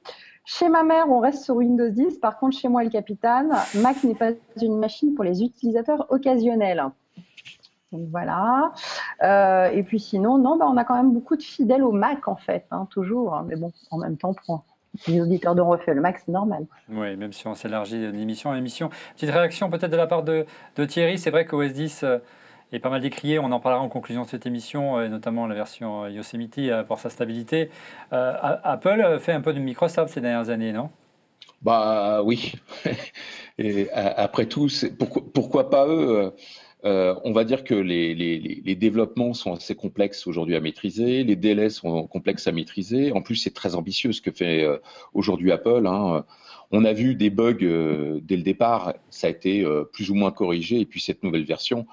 chez ma mère, on reste sur Windows 10. Par contre, chez moi, le capitaine, Mac n'est pas une machine pour les utilisateurs occasionnels. Donc voilà. Et puis sinon, non, on a quand même beaucoup de fidèles au Mac en fait, toujours. Mais bon, en même temps, pour les auditeurs de Refait le Mac, c'est normal. Oui, même si on s'élargit d'émission en émission. Petite réaction peut-être de la part de Thierry. C'est vrai qu'OS 10 est pas mal décrié. On en parlera en conclusion de cette émission, et notamment la version Yosemite pour sa stabilité. Apple fait un peu de Microsoft ces dernières années, non? Bah oui. Et après tout, pourquoi pas eux? On va dire que les développements sont assez complexes aujourd'hui à maîtriser, les délais sont complexes à maîtriser. En plus, c'est très ambitieux ce que fait aujourd'hui Apple, hein. On a vu des bugs dès le départ, ça a été plus ou moins corrigé. Et puis cette nouvelle version,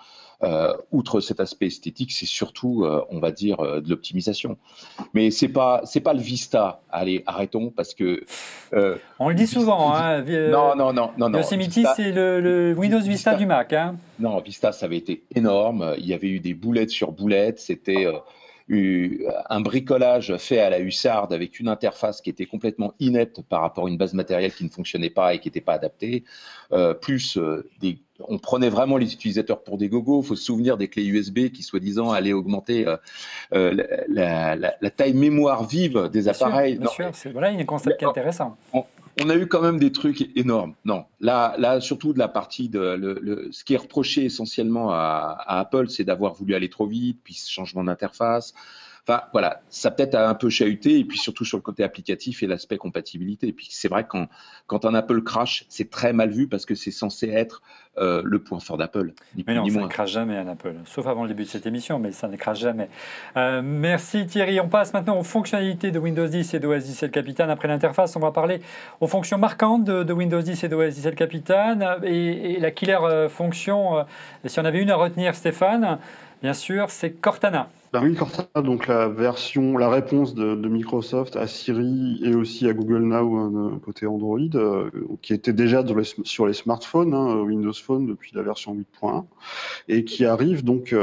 outre cet aspect esthétique, c'est surtout, on va dire, de l'optimisation. Mais c'est pas le Vista. Allez, arrêtons parce que On le dit souvent, hein. non. Yosemite, Vista, c'est le Windows Vista du Mac, hein. non, Vista, ça avait été énorme. Il y avait eu des boulettes sur boulettes. C'était un bricolage fait à la hussarde avec une interface qui était complètement inepte par rapport à une base matérielle qui ne fonctionnait pas et qui n'était pas adaptée. On prenait vraiment les utilisateurs pour des gogos. Il faut se souvenir des clés USB qui, soi-disant, allaient augmenter la taille mémoire vive des appareils. Bien sûr. Voilà un concept qui est intéressant. On a eu quand même des trucs énormes. Non, là surtout de la partie ce qui est reproché essentiellement à Apple, c'est d'avoir voulu aller trop vite, puis ce changement d'interface. Enfin, voilà, ça peut-être a un peu chahuté, et puis surtout sur le côté applicatif et l'aspect compatibilité. Et puis c'est vrai que quand un Apple crash, c'est très mal vu parce que c'est censé être le point fort d'Apple. Mais non, ça ne crache jamais un Apple, sauf avant le début de cette émission, mais ça ne crache jamais. Merci Thierry. On passe maintenant aux fonctionnalités de Windows 10 et d'OS 10 et le Capitaine. Après l'interface, on va parler aux fonctions marquantes de Windows 10 et d'OS 10 et le Capitaine. Et la killer fonction, si on avait une à retenir, Stéphane, bien sûr, c'est Cortana. Oui, Cortana, donc la réponse de Microsoft à Siri et aussi à Google Now côté Android, qui était déjà sur les smartphones, Windows Phone depuis la version 8.1, et qui arrive donc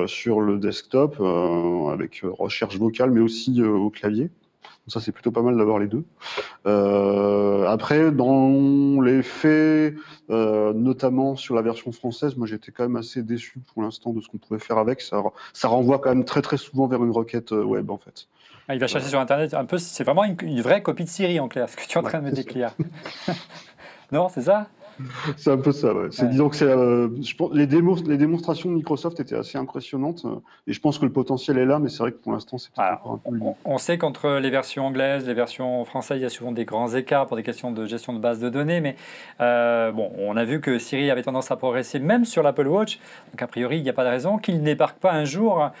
sur le desktop avec recherche vocale, mais aussi au clavier. Donc ça, c'est plutôt pas mal d'avoir les deux. Après, dans les faits, notamment sur la version française, moi j'étais quand même assez déçu pour l'instant de ce qu'on pouvait faire avec. Ça renvoie quand même très très souvent vers une requête web en fait. Il va chercher sur Internet un peu. C'est vraiment une vraie copie de Siri en clair, ce que tu es en train de me décrire. Non, c'est ça? C'est un peu ça, ouais. Disons que je pense, les démonstrations de Microsoft étaient assez impressionnantes et je pense que le potentiel est là, mais c'est vrai que pour l'instant, c'est peut-être encore un peu limité. On sait qu'entre les versions anglaises, les versions françaises, il y a souvent des grands écarts pour des questions de gestion de base de données, mais on a vu que Siri avait tendance à progresser même sur l'Apple Watch, donc a priori, il n'y a pas de raison qu'il ne débarque pas un jour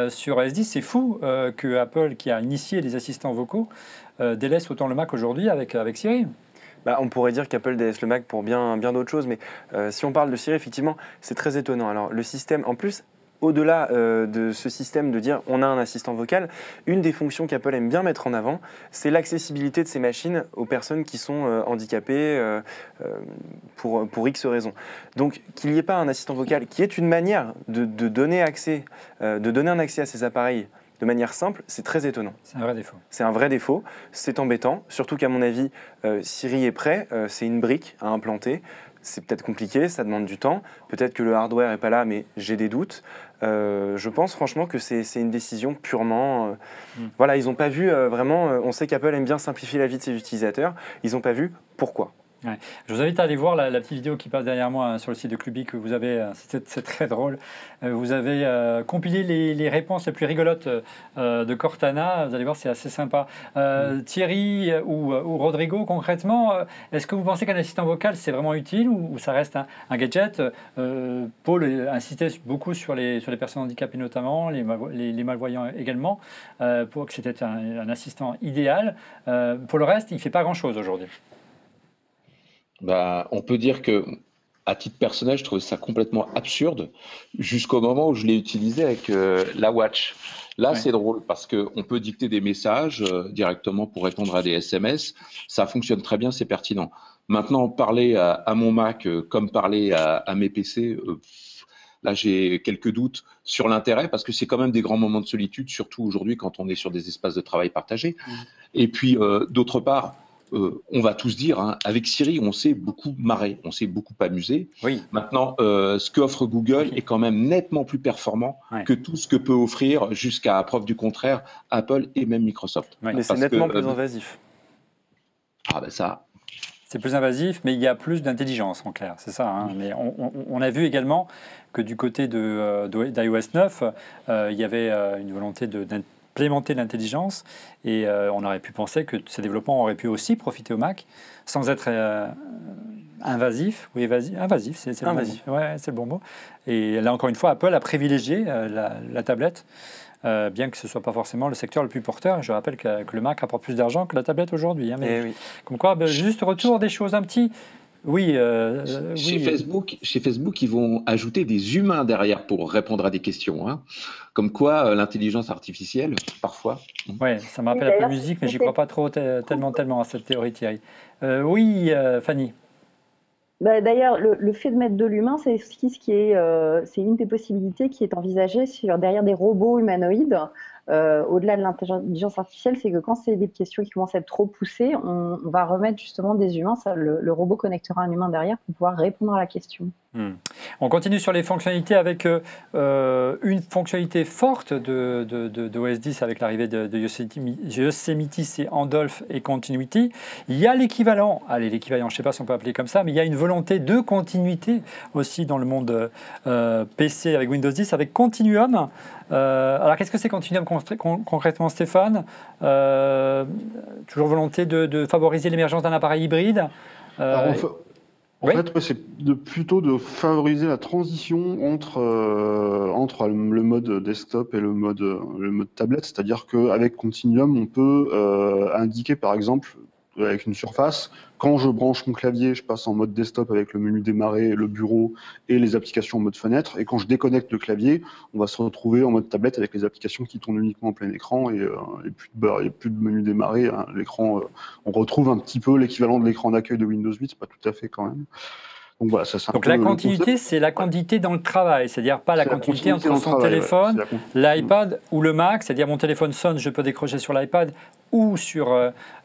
sur OS 10. C'est fou que Apple, qui a initié les assistants vocaux, délaisse autant le Mac aujourd'hui avec Siri. On pourrait dire qu'Apple délaisse le Mac pour bien d'autres choses, mais si on parle de Siri, effectivement, c'est très étonnant. Alors, le système, en plus, au-delà de ce système de dire on a un assistant vocal, une des fonctions qu'Apple aime bien mettre en avant, c'est l'accessibilité de ces machines aux personnes qui sont handicapées pour X raisons. Donc, qu'il n'y ait pas un assistant vocal, qui est une manière de donner un accès à ces appareils de manière simple, c'est très étonnant. C'est un vrai défaut. C'est un vrai défaut, c'est embêtant, surtout qu'à mon avis, Siri est prêt, c'est une brique à implanter, c'est peut-être compliqué, ça demande du temps, peut-être que le hardware n'est pas là, mais j'ai des doutes. Je pense franchement que c'est une décision purement... Voilà, ils n'ont pas vu vraiment, on sait qu'Apple aime bien simplifier la vie de ses utilisateurs, ils n'ont pas vu pourquoi. Ouais. Je vous invite à aller voir la petite vidéo qui passe derrière moi sur le site de Clubi que vous avez, c'est très drôle. Vous avez compilé les réponses les plus rigolotes de Cortana, vous allez voir, c'est assez sympa. Thierry ou Rodrigo, concrètement, est-ce que vous pensez qu'un assistant vocal c'est vraiment utile ou ça reste un gadget? Paul insistait beaucoup sur les personnes handicapées notamment, les malvoyants également, pour que c'était un assistant idéal. Pour le reste, il ne fait pas grand-chose aujourd'hui. On peut dire que, à titre personnel, je trouve ça complètement absurde jusqu'au moment où je l'ai utilisé avec la Watch. Là, ouais. C'est drôle parce qu'on peut dicter des messages directement pour répondre à des SMS. Ça fonctionne très bien, c'est pertinent. Maintenant, parler à mon Mac comme parler à mes PC, Là, j'ai quelques doutes sur l'intérêt parce que c'est quand même des grands moments de solitude, surtout aujourd'hui quand on est sur des espaces de travail partagés. Et puis, d'autre part, on va tous dire, hein, avec Siri, on s'est beaucoup marré, on s'est beaucoup amusé. Oui. Maintenant, ce que offre Google est quand même nettement plus performant que tout ce que peut offrir, jusqu'à preuve du contraire, Apple et même Microsoft. Mais c'est nettement plus invasif. Ah ben ça. C'est plus invasif, mais il y a plus d'intelligence en clair, c'est ça. Hein. Mais on a vu également que du côté d'iOS 9, il y avait une volonté d'implémenter l'intelligence et on aurait pu penser que ces développements auraient pu aussi profiter au Mac sans être invasif. Oui, invasif, c'est le bon mot. Ouais, c'est le bon mot. Et là, encore une fois, Apple a privilégié la tablette. Bien que ce ne soit pas forcément le secteur le plus porteur. Je rappelle que le Mac rapporte plus d'argent que la tablette aujourd'hui. Hein, comme quoi, juste retour des choses un petit. Oui. Chez Facebook, ils vont ajouter des humains derrière pour répondre à des questions. Hein. Comme quoi, l'intelligence artificielle, parfois. Oui, ça me rappelle un peu la musique, mais j'y crois pas trop tellement à cette théorie, Thierry. Oui, Fanny. Bah, d'ailleurs, le fait de mettre de l'humain, c'est c'est une des possibilités qui est envisagée derrière des robots humanoïdes. Au-delà de l'intelligence artificielle, c'est que quand c'est des questions qui commencent à être trop poussées, on va remettre justement des humains. Le robot connectera un humain derrière pour pouvoir répondre à la question. On continue sur les fonctionnalités avec une fonctionnalité forte de OS 10 avec l'arrivée de Yosemite, c'est Andolph et Continuity. Il y a l'équivalent, je ne sais pas si on peut appeler comme ça, mais il y a une volonté de continuité aussi dans le monde PC avec Windows 10, avec Continuum. Alors qu'est-ce que c'est Continuum concrètement, Stéphane? Toujours volonté de favoriser l'émergence d'un appareil hybride. En fait, c'est plutôt de favoriser la transition entre le mode desktop et le mode tablette. C'est-à-dire qu'avec Continuum, on peut indiquer, par exemple, avec une surface, quand je branche mon clavier, je passe en mode desktop avec le menu démarrer, le bureau et les applications en mode fenêtre. Et quand je déconnecte le clavier, on va se retrouver en mode tablette avec les applications qui tournent uniquement en plein écran et plus de menu démarrer. Hein. L'écran, on retrouve un petit peu l'équivalent de l'écran d'accueil de Windows 8, c'est pas tout à fait quand même. Donc, voilà, donc la continuité, c'est la continuité dans le travail, c'est-à-dire pas la continuité entre son téléphone, l'iPad ou le Mac, c'est-à-dire mon téléphone sonne, je peux décrocher sur l'iPad ou sur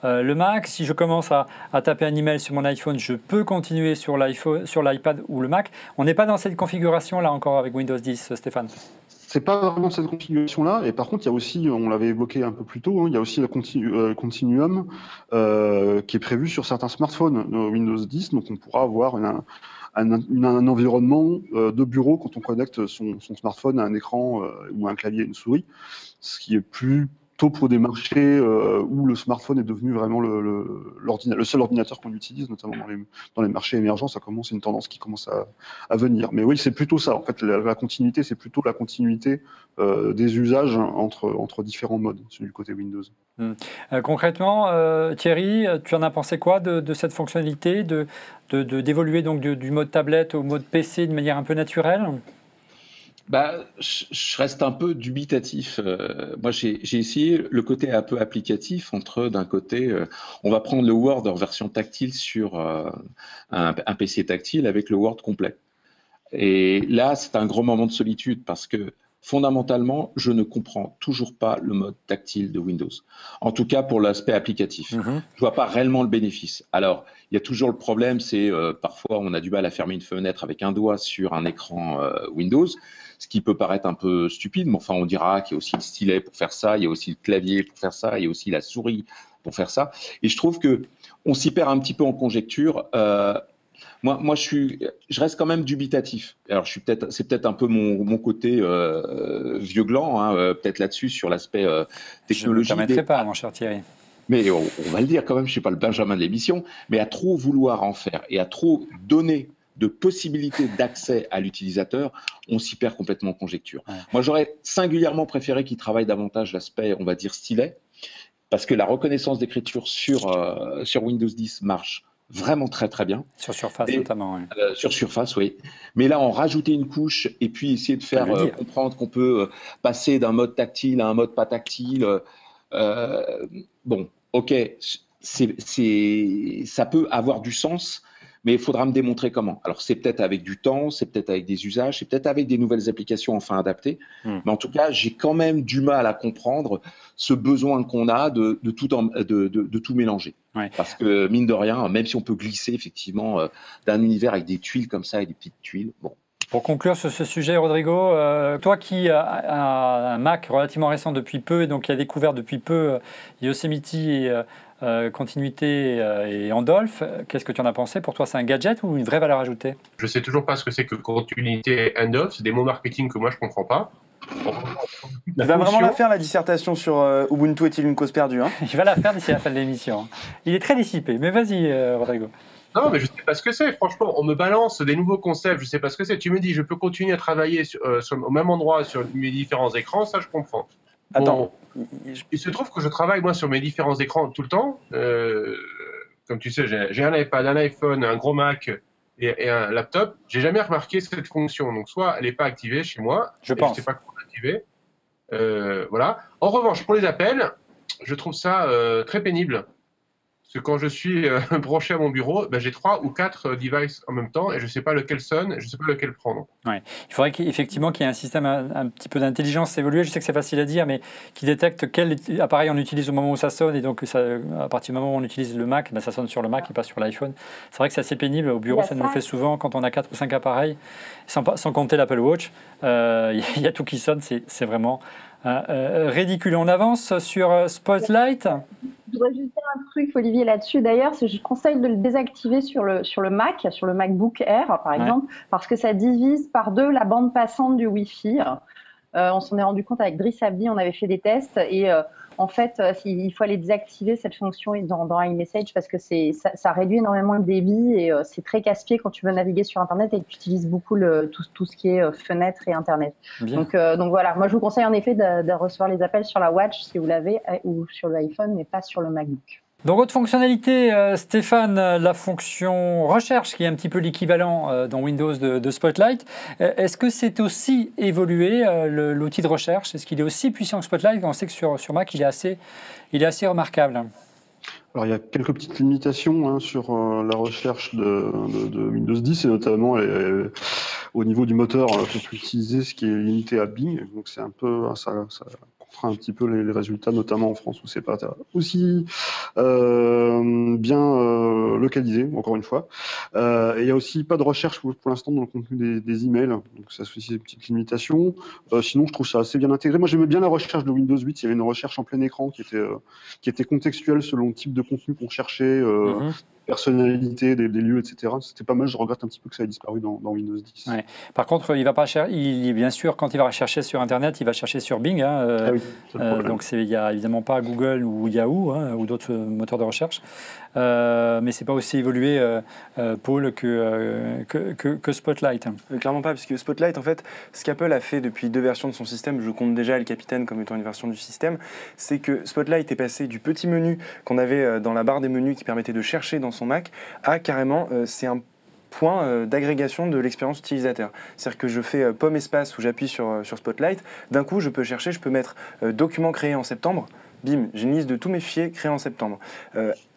le Mac. Si je commence à taper un email sur mon iPhone, je peux continuer sur l'iPad ou le Mac. On n'est pas dans cette configuration-là encore avec Windows 10, Stéphane. C'est pas vraiment cette configuration-là. Et par contre, il y a aussi, on l'avait évoqué un peu plus tôt, il y a aussi la Continuum qui est prévu sur certains smartphones Windows 10. Donc, on pourra avoir un environnement de bureau quand on connecte son smartphone à un écran ou à un clavier et une souris, ce qui est plutôt pour des marchés où le smartphone est devenu vraiment le seul ordinateur qu'on utilise, notamment dans les marchés émergents. Ça commence, c'est une tendance qui commence à venir. Mais oui, c'est plutôt ça. En fait, la continuité, c'est plutôt la continuité des usages entre différents modes, du côté Windows. Concrètement, Thierry, tu en as pensé quoi de cette fonctionnalité d'évoluer donc du mode tablette au mode PC de manière un peu naturelle? Je reste un peu dubitatif. Moi, j'ai essayé le côté un peu applicatif entre, d'un côté, on va prendre le Word en version tactile sur un PC tactile avec le Word complet. Et là, c'est un gros moment de solitude parce que fondamentalement, je ne comprends toujours pas le mode tactile de Windows. En tout cas, pour l'aspect applicatif. Je vois pas réellement le bénéfice. Alors, il y a toujours le problème, c'est parfois on a du mal à fermer une fenêtre avec un doigt sur un écran Windows, ce qui peut paraître un peu stupide, mais enfin on dira qu'il y a aussi le stylet pour faire ça, il y a aussi le clavier pour faire ça, il y a aussi la souris pour faire ça. Et je trouve que on s'y perd un petit peu en conjecture. Moi, je reste quand même dubitatif. Alors, c'est peut-être un peu mon côté vieux gland, hein, peut-être là-dessus sur l'aspect technologique. Je ne me permettrai pas, mon cher Thierry. Mais on va le dire quand même. Je suis pas le Benjamin de l'émission, mais à trop vouloir en faire et à trop donner de possibilités d'accès à l'utilisateur, on s'y perd complètement en conjecture. Ouais. Moi, j'aurais singulièrement préféré qu'il travaille davantage l'aspect, on va dire, stylet, parce que la reconnaissance d'écriture sur Windows 10 marche vraiment très très bien. Sur Surface notamment. Oui. Sur Surface, oui. Mais là, en rajouter une couche et puis essayer de faire comprendre qu'on peut passer d'un mode tactile à un mode pas tactile. Bon, ok, ça peut avoir du sens, mais il faudra me démontrer comment. Alors, c'est peut-être avec du temps, c'est peut-être avec des usages, c'est peut-être avec des nouvelles applications enfin adaptées. Mais en tout cas, j'ai quand même du mal à comprendre ce besoin qu'on a de tout mélanger. Ouais. Parce que, mine de rien, même si on peut glisser effectivement d'un univers avec des tuiles comme ça et des petites tuiles, bon. Pour conclure sur ce sujet, Rodrigo, toi qui as un Mac relativement récent depuis peu et donc qui a découvert depuis peu Yosemite et Continuité et Andolph, qu'est-ce que tu en as pensé? Pour toi, c'est un gadget ou une vraie valeur ajoutée? Je sais toujours pas ce que c'est que Continuité et Andolph, c'est des mots marketing que moi je comprends pas. Il va vraiment la faire la dissertation sur Ubuntu est-il une cause perdue, hein? Il va la faire d'ici la fin de l'émission. Il est très dissipé, mais vas-y, Rodrigo. Non, mais je sais pas ce que c'est. Franchement, on me balance des nouveaux concepts, je sais pas ce que c'est. Tu me dis, je peux continuer à travailler au même endroit sur mes différents écrans, ça je comprends. Attends. Bon, il se trouve que je travaille moi sur mes différents écrans tout le temps. Comme tu sais, j'ai un iPad, un iPhone, un gros Mac et un laptop. J'ai jamais remarqué cette fonction. Donc soit elle n'est pas activée chez moi, je pense. Je sais pas comment l'activer. Voilà. En revanche, pour les appels, je trouve ça très pénible. Parce que quand je suis branché à mon bureau, ben, j'ai 3 ou 4 devices en même temps et je ne sais pas lequel sonne, je ne sais pas lequel prendre. Ouais. Il faudrait effectivement qu'il y ait un système un petit peu d'intelligence évolué. Je sais que c'est facile à dire, mais qui détecte quel appareil on utilise au moment où ça sonne. Et donc, à partir du moment où on utilise le Mac, ben, ça sonne sur le Mac et pas sur l'iPhone. C'est vrai que c'est assez pénible. Au bureau, ça nous le fait souvent quand on a 4 ou 5 appareils, sans compter l'Apple Watch. Il y a tout qui sonne. C'est vraiment ridicule. On avance sur Spotlight. Je voudrais juste dire un truc, Olivier, là-dessus. D'ailleurs, je conseille de le désactiver sur le Mac, sur le MacBook Air, par exemple, parce que ça divise par 2 la bande passante du Wi-Fi. On s'en est rendu compte avec Driss Abdi, on avait fait des tests et en fait, il faut aller désactiver cette fonction dans iMessage parce que ça réduit énormément le débit et c'est très casse-pied quand tu veux naviguer sur Internet et que tu utilises beaucoup tout ce qui est fenêtre et Internet. Donc voilà, moi je vous conseille en effet de recevoir les appels sur la Watch si vous l'avez ou sur l'iPhone, mais pas sur le MacBook. Donc, autre fonctionnalité, Stéphane, la fonction recherche, qui est un petit peu l'équivalent dans Windows de Spotlight. Est-ce que c'est aussi évolué, l'outil de recherche? Est-ce qu'il est aussi puissant que Spotlight? On sait que sur Mac, il est assez remarquable. Alors, il y a quelques petites limitations sur la recherche de Windows 10, et notamment au niveau du moteur qu'on peut utiliser, ce qui est limité à Bing. Donc, c'est un peu ça contraint un petit peu les résultats, notamment en France où c'est pas aussi bien localisé, encore une fois. Et il y a aussi pas de recherche pour l'instant dans le contenu des emails, donc ça c'est aussi une petite limitation. Sinon, je trouve ça assez bien intégré. Moi, j'aimais bien la recherche de Windows 8. Il y avait une recherche en plein écran qui était contextuelle selon le type de contenu qu'on cherchait, personnalité des lieux, etc. C'était pas mal. Je regrette un petit peu que ça ait disparu dans Windows 10. Ouais. Par contre, il va pas bien sûr, quand il va rechercher sur Internet, il va chercher sur Bing. Donc, il n'y a évidemment pas Google ou Yahoo ou d'autres moteurs de recherche. Mais c'est pas aussi évolué, Paul, que Spotlight. Clairement pas, puisque Spotlight, en fait, ce qu'Apple a fait depuis 2 versions de son système, je compte déjà El Capitan comme étant une version du système, c'est que Spotlight est passé du petit menu qu'on avait dans la barre des menus qui permettait de chercher dans son Mac à carrément, c'est un point d'agrégation de l'expérience utilisateur. C'est-à-dire que je fais pomme espace où j'appuie sur Spotlight, d'un coup je peux chercher, je peux mettre document créé en septembre, bim, j'ai une liste de tous mes fichiers créés en septembre.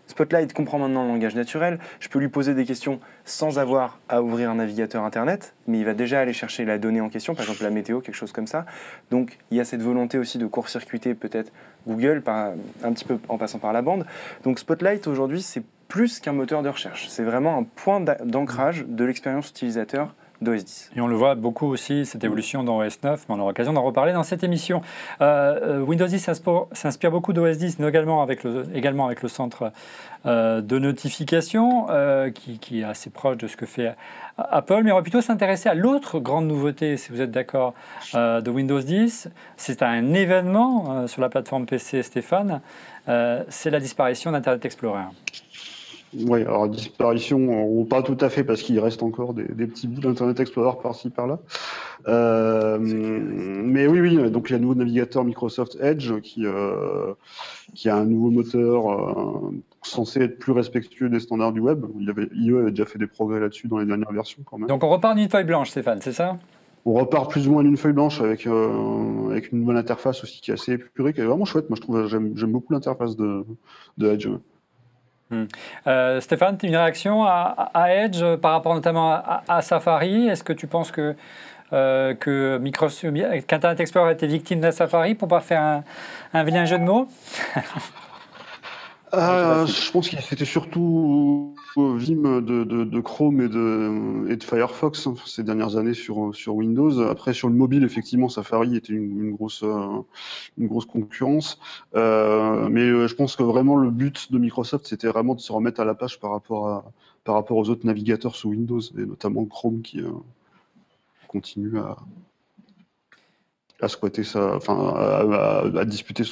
Spotlight comprend maintenant le langage naturel, je peux lui poser des questions sans avoir à ouvrir un navigateur internet, mais il va déjà aller chercher la donnée en question, par exemple la météo, quelque chose comme ça. Donc il y a cette volonté aussi de court-circuiter peut-être Google, un petit peu en passant par la bande. Donc Spotlight aujourd'hui c'est plus qu'un moteur de recherche, c'est vraiment un point d'ancrage de l'expérience utilisateur d'OS 10. Et on le voit beaucoup aussi, cette évolution dans OS 9, mais on aura l'occasion d'en reparler dans cette émission. Windows 10 s'inspire beaucoup d'OS 10, également avec le centre de notification, qui est assez proche de ce que fait Apple, mais on va plutôt s'intéresser à l'autre grande nouveauté, si vous êtes d'accord, de Windows 10. C'est un événement sur la plateforme PC, Stéphane, c'est la disparition d'Internet Explorer. Oui, alors disparition, ou pas tout à fait, parce qu'il reste encore des petits bouts d'Internet Explorer par-ci, par-là. Mais oui, donc il y a un nouveau navigateur Microsoft Edge qui a un nouveau moteur censé être plus respectueux des standards du web. IE avait déjà fait des progrès là-dessus dans les dernières versions quand même. Donc on repart d'une feuille blanche, Stéphane, c'est ça ? On repart plus ou moins d'une feuille blanche avec une bonne interface aussi qui est assez épurée, qui est vraiment chouette. Moi, j'aime beaucoup l'interface de Edge. Stéphane, une réaction à Edge par rapport notamment à Safari? Est-ce que tu penses qu'Internet Explorer a été victime de Safari pour pas faire un vilain jeu de mots? Je pense qu'il c'était surtout victime de Chrome et de Firefox ces dernières années sur Windows. Après, sur le mobile, effectivement, Safari était une grosse concurrence. Mais je pense que vraiment le but de Microsoft, c'était vraiment de se remettre à la page par rapport aux autres navigateurs sous Windows, et notamment Chrome qui continue à squatter à disputer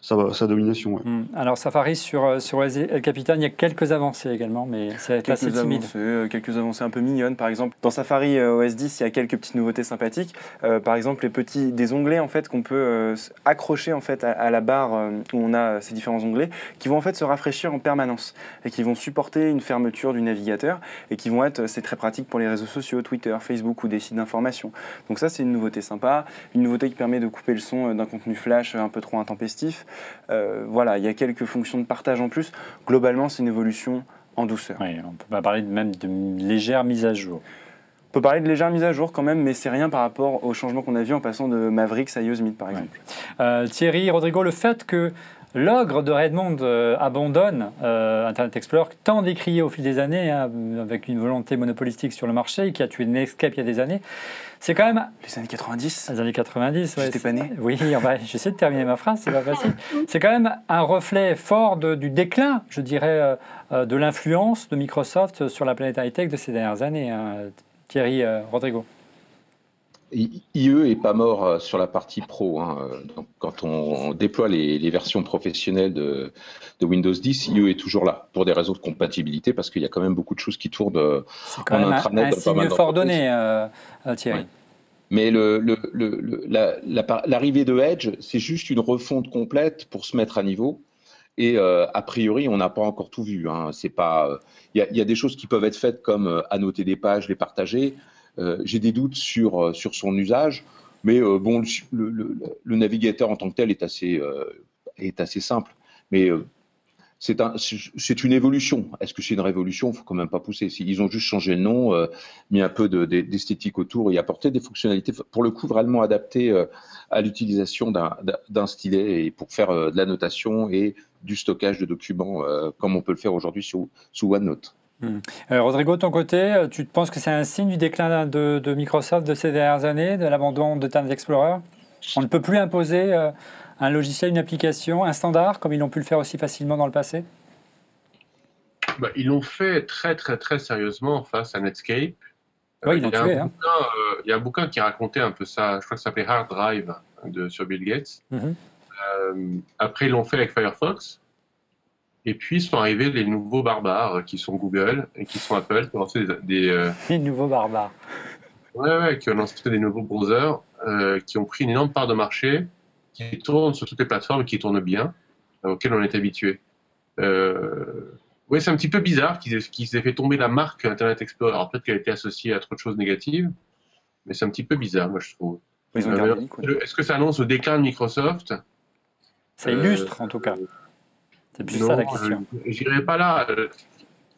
sa domination. Ouais. Alors Safari sur OS El Capitan, il y a quelques avancées également, mais c'est assez timide. Quelques avancées un peu mignonnes. Par exemple, dans Safari OS 10, il y a quelques petites nouveautés sympathiques. Par exemple, des onglets en fait qu'on peut accrocher en fait à la barre où on a ces différents onglets, qui vont en fait se rafraîchir en permanence et qui vont supporter une fermeture du navigateur et qui vont c'est très pratique pour les réseaux sociaux, Twitter, Facebook ou des sites d'information. Donc ça, c'est une nouveauté sympa. Une nouveauté qui permet de couper le son d'un contenu flash un peu trop intempestif. Voilà, il y a quelques fonctions de partage en plus. Globalement, c'est une évolution en douceur. Oui, on peut parler même de légère mise à jour. On peut parler de légère mise à jour quand même, mais c'est rien par rapport aux changements qu'on a vus en passant de Mavericks à Yosemite, par exemple. Thierry, Rodrigo, le fait que l'ogre de Redmond abandonne Internet Explorer, tant décrié au fil des années, avec une volonté monopolistique sur le marché, qui a tué Netscape il y a des années, c'est quand même... Les années 90. Les années 90, J'étais pas né. Oui, j'essaie de terminer ma phrase, c'est pas facile. C'est quand même un reflet fort du déclin, je dirais, de l'influence de Microsoft sur la planète high-tech de ces dernières années. Thierry, Rodrigo. IE est pas mort sur la partie pro. Donc, quand on déploie les versions professionnelles de Windows 10, IE est toujours là pour des raisons de compatibilité, parce qu'il y a quand même beaucoup de choses qui tournent en intranet. C'est quand même un signe fort donné, Thierry. Ouais. Mais l'arrivée de Edge, c'est juste une refonte complète pour se mettre à niveau. Et a priori, on n'a pas encore tout vu. C'est pas. Il y a des choses qui peuvent être faites, comme annoter des pages, les partager. J'ai des doutes sur son usage, mais bon, le navigateur en tant que tel est assez simple. Mais c'est une évolution. Est-ce que c'est une révolution? Il ne faut quand même pas pousser. Ils ont juste changé le nom, mis un peu d'esthétique autour et apporté des fonctionnalités, pour le coup, vraiment adaptées à l'utilisation d'un stylet et pour faire de l'annotation et du stockage de documents, comme on peut le faire aujourd'hui sous OneNote. Rodrigo, de ton côté, tu penses que c'est un signe du déclin de Microsoft de ces dernières années, de l'abandon d'Internet Explorer? On ne peut plus imposer un logiciel, une application, un standard, comme ils l'ont pu le faire aussi facilement dans le passé? Ils l'ont fait très très très sérieusement face à Netscape. Oui, ils l'ont tué. Il y a un bouquin qui racontait un peu ça, je crois que ça s'appelait Hard Drive sur Bill Gates. Après, ils l'ont fait avec Firefox. Et puis sont arrivés les nouveaux barbares qui sont Google et qui sont Apple, qui ont lancé Les nouveaux barbares. Qui ont lancé des nouveaux browsers, qui ont pris une énorme part de marché, qui tournent sur toutes les plateformes et qui tournent bien, auxquelles on est habitué. C'est un petit peu bizarre qu'ils aient fait tomber la marque Internet Explorer. Alors peut-être qu'elle a été associée à trop de choses négatives, mais c'est un petit peu bizarre, moi je trouve. Est-ce que ça annonce le déclin de Microsoft? Ça illustre en tout cas. C'est plus ça la question. Je n'irai pas là. Ce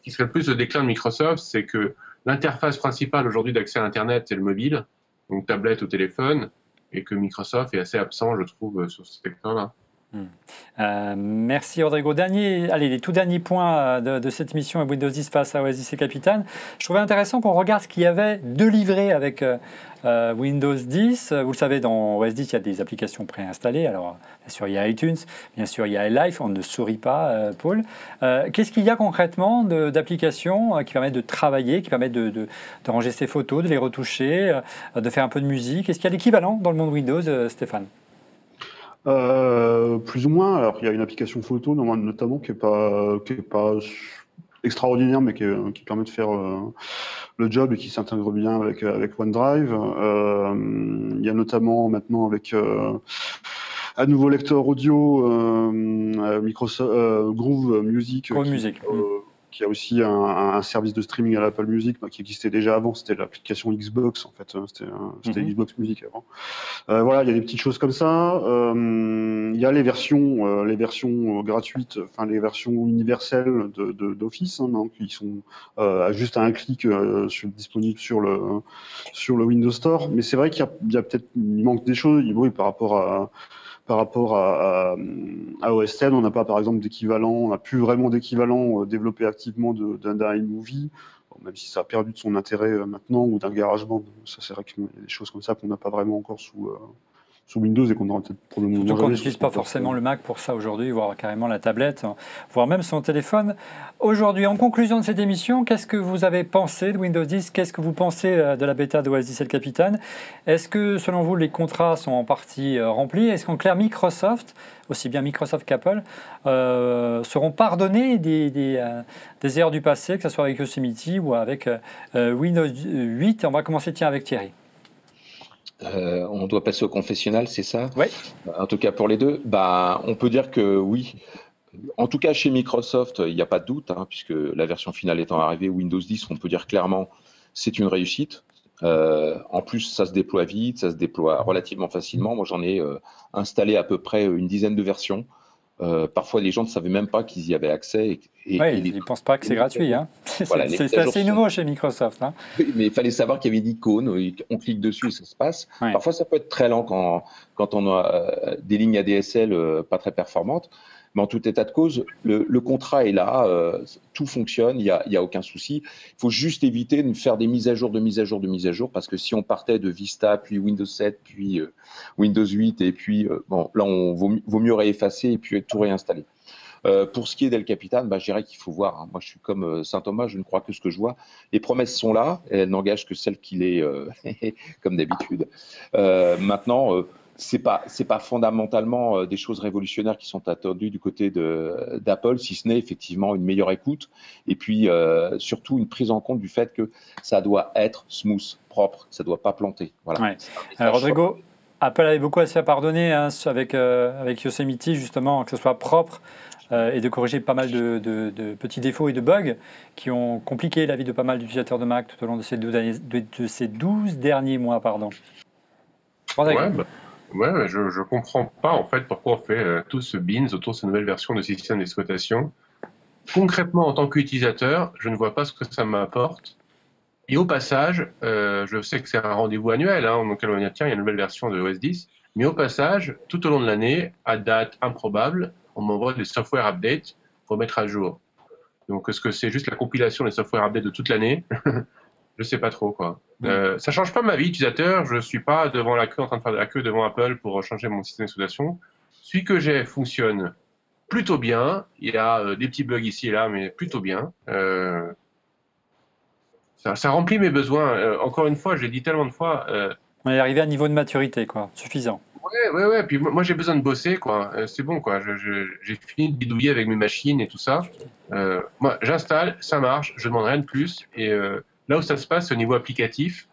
qui serait le plus le déclin de Microsoft, c'est que l'interface principale aujourd'hui d'accès à Internet, c'est le mobile, donc tablette ou téléphone, et que Microsoft est assez absent, je trouve, sur ce secteur-là. Merci Rodrigo. Les tout derniers points de cette émission à Windows 10 face à OS 10 et Capitan. Je trouvais intéressant qu'on regarde ce qu'il y avait de livré avec Windows 10. Vous le savez, dans OS 10, il y a des applications préinstallées. Alors, bien sûr, il y a iTunes, bien sûr, il y a iLife. On ne sourit pas, Paul. Qu'est-ce qu'il y a concrètement d'applications qui permettent de travailler, qui permettent de ranger ses photos, de les retoucher, de faire un peu de musique? Est-ce qu'il y a l'équivalent dans le monde Windows, Stéphane? Plus ou moins. Alors, il y a une application photo, notamment, qui est pas extraordinaire, mais qui permet de faire le job et qui s'intègre bien avec OneDrive. Il y a notamment maintenant avec un nouveau lecteur audio, Microsoft Groove Music, qui a aussi un service de streaming à l'Apple Music qui existait déjà avant. C'était l'application Xbox, en fait. C'était Xbox Music avant. Voilà, il y a des petites choses comme ça. Il y a les versions gratuites, enfin les versions universelles d'Office, qui sont juste à un clic disponibles sur le Windows Store. Mais c'est vrai qu'il y a peut-être, il manque des choses. Oui, par rapport à OS X, on n'a pas par exemple d'équivalent, on n'a plus vraiment d'équivalent développé activement d'un iMovie, même si ça a perdu de son intérêt maintenant, ou d'un GarageBand. Ça, c'est vrai qu'il y a des choses comme ça qu'on n'a pas vraiment encore sous Windows et qu'on aura peut-être probablement Surtout qu'on n'utilise pas forcément le Mac pour ça aujourd'hui, voire carrément la tablette, voire même son téléphone. Aujourd'hui, en conclusion de cette émission, qu'est-ce que vous avez pensé de Windows 10 ? Qu'est-ce que vous pensez de la bêta d'OS 10 et le Capitaine ? Est-ce que, selon vous, les contrats sont en partie remplis ? Est-ce qu'en clair, Microsoft, aussi bien Microsoft qu'Apple, seront pardonnés des erreurs du passé, que ce soit avec Yosemite ou avec Windows 8 ? On va commencer, avec Thierry. On doit passer au confessionnal, c'est ça? Oui. En tout cas, pour les deux, on peut dire que oui. En tout cas, chez Microsoft, il n'y a pas de doute, puisque la version finale étant arrivée, Windows 10, on peut dire clairement, c'est une réussite. En plus, ça se déploie vite, ça se déploie relativement facilement. Moi, j'en ai installé à peu près une dizaine de versions. Parfois, les gens ne savaient même pas qu'ils y avaient accès. Ils ne pensent pas que c'est gratuit. Voilà, c'est assez nouveau chez Microsoft. Oui, mais il fallait savoir qu'il y avait une icône, on clique dessus et ça se passe. Ouais. Parfois, ça peut être très lent quand on a des lignes ADSL pas très performantes. Mais en tout état de cause, le contrat est là, tout fonctionne, il y a aucun souci. Il faut juste éviter de faire des mises à jour, parce que si on partait de Vista, puis Windows 7, puis Windows 8, et puis là, vaut mieux réeffacer et puis tout réinstaller. Pour ce qui est d'El Capitan, je dirais qu'il faut voir. Moi, je suis comme Saint Thomas, je ne crois que ce que je vois. Les promesses sont là, et elles n'engagent que celles qu'il est, comme d'habitude. Maintenant, c'est pas fondamentalement des choses révolutionnaires qui sont attendues du côté d'Apple, si ce n'est effectivement une meilleure écoute et puis surtout une prise en compte du fait que ça doit être smooth, propre, ça doit pas planter. Voilà. Ouais. Alors, Rodrigo, Apple avait beaucoup à se faire pardonner avec Yosemite, justement, que ce soit propre et de corriger pas mal de petits défauts et de bugs qui ont compliqué la vie de pas mal d'utilisateurs de Mac tout au long de ces 12 derniers mois. Ouais, je comprends pas en fait pourquoi on fait tout ce beans autour de ces nouvelles versions de système d'exploitation. Concrètement, en tant qu'utilisateur, je ne vois pas ce que ça m'apporte. Et au passage, je sais que c'est un rendez-vous annuel, auquel on va dire tiens, il y a une nouvelle version de OS 10, mais au passage, tout au long de l'année, à date improbable, on m'envoie des software updates pour mettre à jour. Donc, est-ce que c'est juste la compilation des software updates de toute l'année? Je sais pas trop, quoi. Ça change pas ma vie utilisateur. Je suis pas devant la queue en train de faire de la queue devant Apple pour changer mon système d'exploitation. Celui que j'ai fonctionne plutôt bien. Il y a des petits bugs ici et là, mais plutôt bien. Ça remplit mes besoins. Encore une fois, je l'ai dit tellement de fois. On est arrivé à un niveau de maturité, suffisant. Ouais. Puis moi, j'ai besoin de bosser, quoi. C'est bon, quoi. J'ai fini de bidouiller avec mes machines et tout ça. Moi, j'installe, ça marche. Je demande rien de plus. Et là où ça se passe, c'est au niveau applicatif,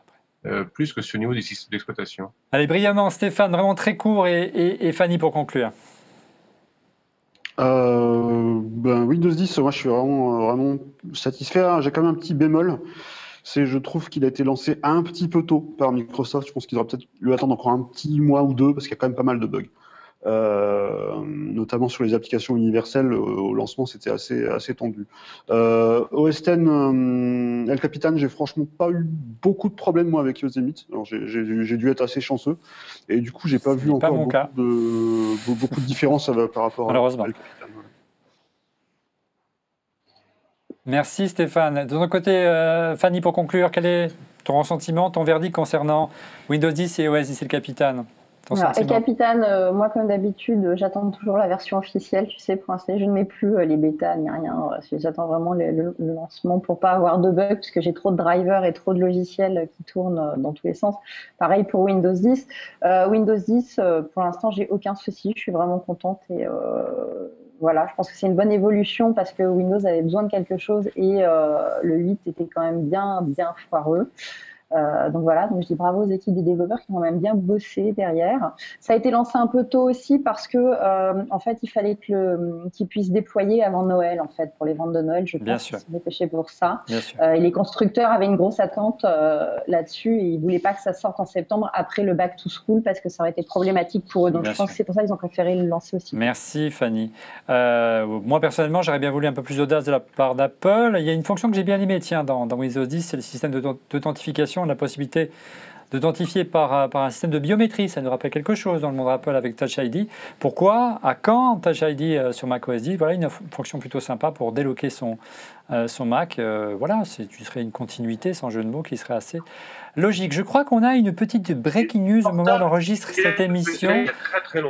plus que sur le niveau des systèmes d'exploitation. Allez, brillamment, Stéphane, vraiment très court, et Fanny pour conclure. Windows 10, moi je suis vraiment satisfait. J'ai quand même un petit bémol. Je trouve qu'il a été lancé un petit peu tôt par Microsoft. Je pense qu'ils auraient peut-être dû attendre encore un petit mois ou deux parce qu'il y a quand même pas mal de bugs. Notamment sur les applications universelles, au lancement c'était assez tendu. OS X, El Capitan, j'ai franchement pas eu beaucoup de problèmes moi avec Yosemite. Alors j'ai dû être assez chanceux et du coup j'ai pas vu encore beaucoup de différences par rapport à El Capitan. Merci Stéphane. De ton côté, Fanny, pour conclure, quel est ton ressentiment, ton verdict concernant Windows 10 et OS 10 et le Capitaine? El Capitan, moi comme d'habitude, j'attends toujours la version officielle, tu sais, pour l'instant. Je ne mets plus les bêtas ni rien. J'attends vraiment le lancement pour pas avoir de bugs, parce que j'ai trop de drivers et trop de logiciels qui tournent dans tous les sens. Pareil pour Windows 10. Windows 10, pour l'instant, j'ai aucun souci. Je suis vraiment contente et voilà, je pense que c'est une bonne évolution parce que Windows avait besoin de quelque chose et le 8 était quand même bien foireux. Donc voilà, donc je dis bravo aux équipes des développeurs qui ont même bien bossé derrière. Ça a été lancé un peu tôt aussi parce que en fait il fallait qu'ils puissent déployer avant Noël en fait pour les ventes de Noël. Je pense qu'ils se sont dépêchés pour ça. Et les constructeurs avaient une grosse attente là-dessus et ils voulaient pas que ça sorte en septembre après le back to school parce que ça aurait été problématique pour eux. Donc je pense que c'est pour ça qu'ils ont préféré le lancer aussi. Merci Fanny. Moi personnellement j'aurais bien voulu un peu plus d'audace de la part d'Apple. Il y a une fonction que j'ai bien aimée dans Windows 10, c'est le système d'authentification, la possibilité d'authentifier par un système de biométrie. Ça nous rappelle quelque chose dans le monde Apple avec Touch ID. Pourquoi? À quand Touch ID sur macOS 10? Voilà une fonction plutôt sympa pour déloquer son Mac. Voilà, tu serais une continuité sans jeu de mots qui serait assez logique. Je crois qu'on a une petite breaking news au moment où on enregistre cette émission.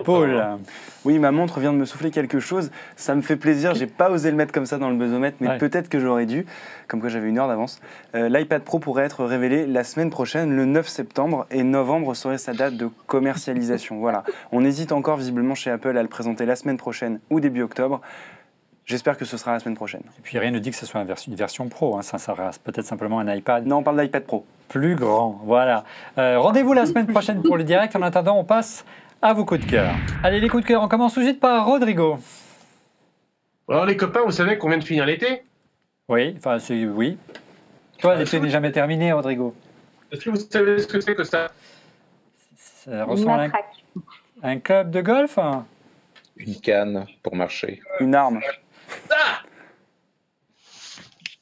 Paul. Oui, ma montre vient de me souffler quelque chose. Ça me fait plaisir. J'ai pas osé le mettre comme ça dans le buzomètre, mais peut-être que j'aurais dû. Comme quoi j'avais une heure d'avance. L'iPad Pro pourrait être révélé la semaine prochaine, le 9 septembre, et novembre serait sa date de commercialisation. Voilà. On hésite encore visiblement chez Apple à le présenter la semaine prochaine ou début octobre. J'espère que ce sera la semaine prochaine. Et puis rien ne dit que ce soit une version Pro. Hein. Ça sera peut-être simplement un iPad. Non, on parle d'iPad Pro. Plus grand, voilà. Rendez-vous la semaine prochaine pour le direct. En attendant, on passe à vos coups de cœur. Allez, les coups de cœur, on commence tout de suite par Rodrigo. Alors les copains, vous savez qu'on vient de finir l'été? Oui, enfin oui. Toi, l'été n'est jamais terminé, Rodrigo. Est-ce que vous savez ce que c'est que ça? Ça ressemble à un club de golf? Une canne pour marcher. Une arme.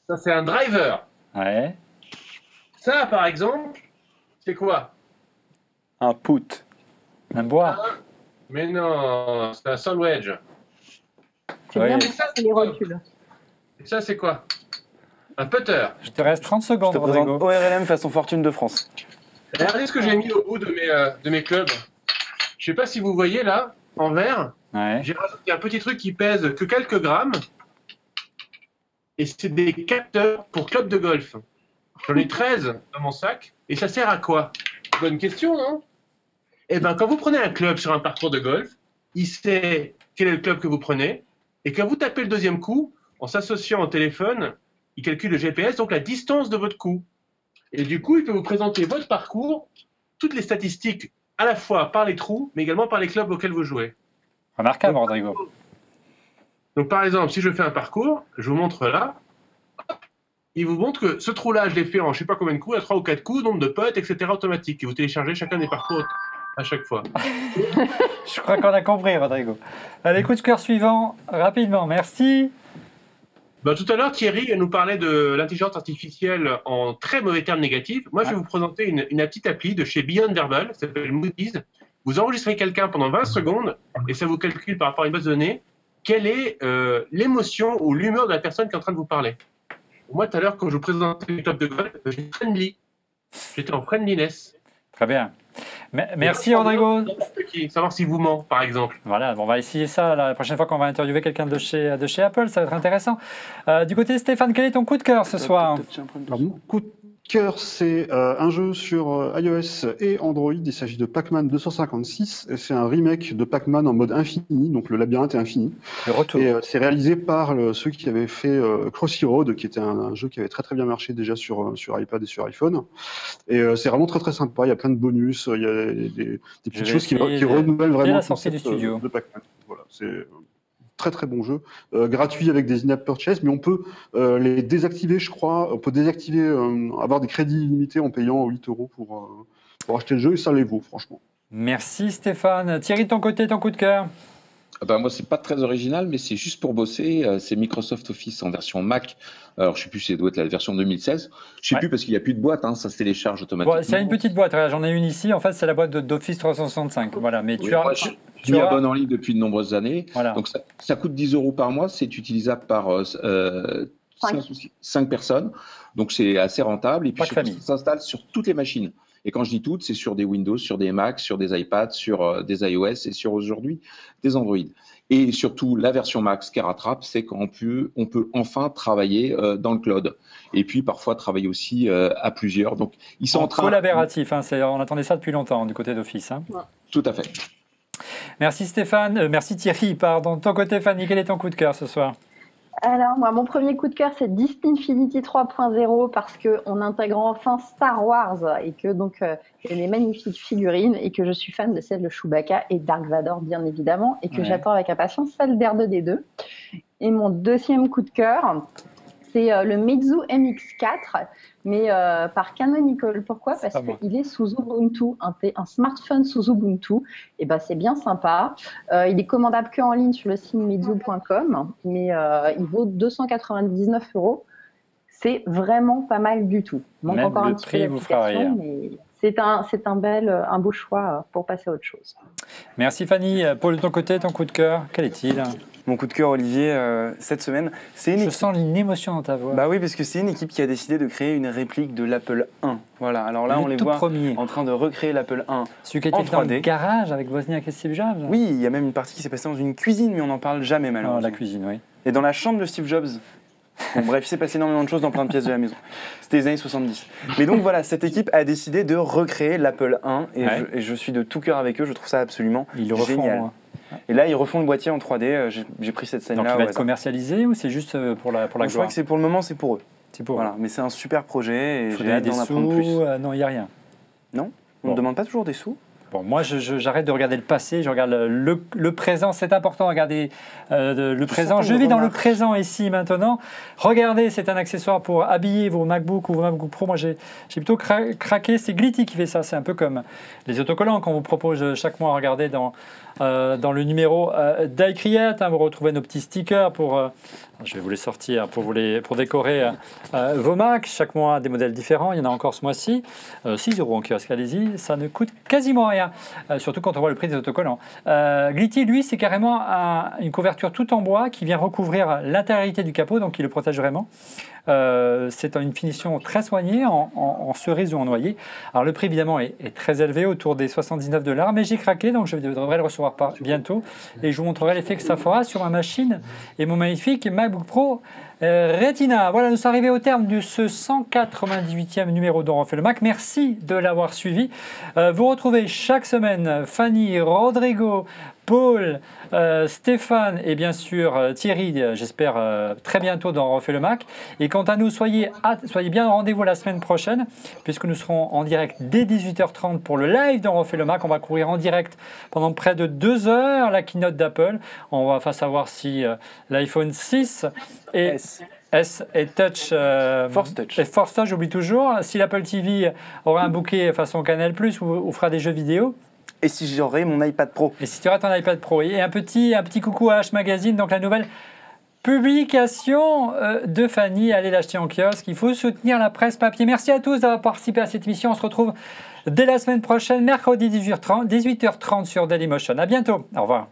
Ça c'est un driver. Ouais. Ça, par exemple, c'est quoi? Un put. Un bois. Mais non, c'est un sol wedge. C'est bien pour ça, c'est les rotules. Et ça, c'est quoi? Un putter. Je te reste 30 secondes, Je te présente Rodrigo. ORLM façon Fortune de France. Regardez ce que j'ai mis au bout de mes clubs. Je sais pas si vous voyez là, en vert, j'ai rajouté un petit truc qui pèse que quelques grammes. Et c'est des capteurs pour club de golf. J'en ai 13 dans mon sac. Et ça sert à quoi? Bonne question, non? Eh bien, quand vous prenez un club sur un parcours de golf, il sait quel est le club que vous prenez. Et quand vous tapez le deuxième coup, en s'associant au téléphone, il calcule le GPS, donc la distance de votre coup. Et du coup, il peut vous présenter votre parcours, toutes les statistiques, à la fois par les trous, mais également par les clubs auxquels vous jouez. Remarquable, Rodrigo. Donc, par exemple, si je fais un parcours, je vous montre là, il vous montre que ce trou-là, je l'ai fait en je ne sais pas combien de coups, à 3 ou 4 coups, nombre de putts, etc. automatique. Et vous téléchargez chacun des parcours à chaque fois. Je crois qu'on a compris, Rodrigo. Allez, coup de cœur suivant, rapidement, merci. Ben, tout à l'heure, Thierry nous parlait de l'intelligence artificielle en très mauvais termes négatifs. Moi, je vais vous présenter une petite appli de chez Beyond Verbal, ça s'appelle Moody's. Vous enregistrez quelqu'un pendant 20 secondes et ça vous calcule par rapport à une base de données quelle est l'émotion ou l'humeur de la personne qui est en train de vous parler. Moi, tout à l'heure, quand je vous présentais le club de golf, j'étais friendly. J'étais en friendliness. Très bien. Merci, Rodrigo. Savoir si vous ment, par exemple. Voilà, on va essayer ça la prochaine fois qu'on va interviewer quelqu'un de chez Apple. Ça va être intéressant. Du côté de Stéphane, quel est ton coup de cœur ce soir? Alors, mon coup de cœur, c'est un jeu sur iOS et Android. Il s'agit de Pac-Man 256. C'est un remake de Pac-Man en mode infini, donc le labyrinthe est infini. Le retour. Et c'est réalisé par ceux qui avaient fait Crossy Road, qui était un jeu qui avait très très bien marché déjà sur iPad et sur iPhone. Et c'est vraiment très très sympa. Il y a plein de bonus, il y a des petites choses qui renouvellent vraiment la sortie du studio de Pac-Man. Voilà, c'est très très bon jeu, gratuit avec des in-app purchase, mais on peut les désactiver, je crois. On peut désactiver, avoir des crédits illimités en payant 8 € pour acheter le jeu, et ça les vaut, franchement. Merci Stéphane. Thierry, de ton côté, ton coup de cœur? Moi, c'est pas très original, mais c'est juste pour bosser. C'est Microsoft Office en version Mac. Alors, je sais plus si ça doit être la version 2016. Je sais plus parce qu'il n'y a plus de boîte, ça se télécharge automatiquement. Bon, c'est une petite boîte, j'en ai une ici. En fait, c'est la boîte d'Office 365. Voilà, mais tu as. Moi, je m'y abonne en ligne depuis de nombreuses années. Voilà. Donc, ça coûte 10 € par mois. C'est utilisable par 5 personnes. Donc, c'est assez rentable. Et puis, ça s'installe sur toutes les machines. Et quand je dis toutes, c'est sur des Windows, sur des Macs, sur des iPads, sur des iOS et sur aujourd'hui des Android. Et surtout, la version Mac, ce qu'elle rattrape, c'est qu'on peut enfin travailler dans le cloud. Et puis, parfois, travailler aussi à plusieurs. Donc, ils sont en train... Collaboratif, on attendait ça depuis longtemps du côté d'Office. Tout à fait. Merci Stéphane, merci Thierry, pardon. De ton côté, Fanny, quel est ton coup de cœur ce soir? Alors, moi, mon premier coup de cœur, c'est Disney Infinity 3.0 parce qu'on intègre enfin Star Wars et que donc il y a des magnifiques figurines et que je suis fan de celle de Chewbacca et Dark Vador, bien évidemment, et que j'attends avec impatience celle d'R2D2. Et mon deuxième coup de cœur, c'est le Meizu MX4, mais par Canonical. Pourquoi ? Parce qu'il est sous Ubuntu, un smartphone sous Ubuntu. Et ben, c'est bien sympa. Il est commandable qu'en ligne sur le site meizu.com, mais il vaut 299 €. C'est vraiment pas mal du tout. Manque même encore un petit prix peu vous fera rire. Mais c'est un beau choix pour passer à autre chose. Merci Fanny. Paul, de ton côté, ton coup de cœur, quel est-il ? Mon coup de cœur, Olivier, cette semaine, c'est une Je sens une émotion dans ta voix. Bah oui, parce que c'est une équipe qui a décidé de créer une réplique de l'Apple 1. Voilà, alors là, on les voit en train de recréer l'Apple 1 celui qui était dans le garage avec Wozniak et Steve Jobs. Oui, il y a même une partie qui s'est passée dans une cuisine, mais on n'en parle jamais malheureusement. La cuisine, oui. Et dans la chambre de Steve Jobs. Bon, bref, il s'est passé énormément de choses dans plein de pièces de la maison. C'était les années 70. Mais donc voilà, cette équipe a décidé de recréer l'Apple 1 et je suis de tout cœur avec eux, je trouve ça absolument génial. Et là, ils refont le boîtier en 3D, j'ai pris cette scène-là. Donc il va être commercialisé ou c'est juste pour la gloire ? Je crois que c'est pour le moment, c'est pour eux. C'est pour voilà, eux. mais c'est un super projet et j'ai hâte d'en apprendre plus. Non, il n'y a rien. Non ? On ne demande pas toujours des sous ? Bon, moi, j'arrête de regarder le passé, je regarde le présent. C'est important de regarder le présent. Je vis dans le présent ici, maintenant. Regardez, c'est un accessoire pour habiller vos MacBook ou vos MacBook Pro. Moi, j'ai plutôt craqué. C'est Glitty qui fait ça. C'est un peu comme les autocollants qu'on vous propose chaque mois. Regardez dans le numéro d'iCreate. Vous retrouvez nos petits stickers pour... je vais vous les sortir pour décorer vos Macs. Chaque mois, des modèles différents. Il y en a encore ce mois-ci. 6 € en kiosque, allez-y. Ça ne coûte quasiment rien. Surtout quand on voit le prix des autocollants. Glitty, lui, c'est carrément une couverture tout en bois qui vient recouvrir l'intégralité du capot, donc il le protège vraiment. C'est une finition très soignée en cerise ou en noyer. Alors le prix évidemment est très élevé, autour des 79 $, mais j'ai craqué, donc je devrais le recevoir bientôt et je vous montrerai l'effet que ça fera sur ma machine et mon magnifique MacBook Pro Retina. Voilà, nous sommes arrivés au terme de ce 198e numéro d'On refait le Mac. Merci de l'avoir suivi. Vous retrouvez chaque semaine Fanny, Rodrigo, Paul, Stéphane et bien sûr Thierry, j'espère très bientôt dans On refait le Mac. Et quant à nous, soyez bien au rendez-vous la semaine prochaine, puisque nous serons en direct dès 18h30 pour le live d'On refait le Mac. On va courir en direct pendant près de 2 heures la keynote d'Apple. On va savoir si l'iPhone 6 et S et Touch, Force Touch. Et Force Touch, j'oublie toujours. Si l'Apple TV aura un bouquet façon Canal+, ou fera des jeux vidéo. Et si j'aurai mon iPad Pro. Et si tu auras ton iPad Pro. Et un petit coucou à H Magazine, donc la nouvelle publication de Fanny. Allez l'acheter en kiosque. Il faut soutenir la presse papier. Merci à tous d'avoir participé à cette émission. On se retrouve dès la semaine prochaine, mercredi 18h30 sur Dailymotion. À bientôt. Au revoir.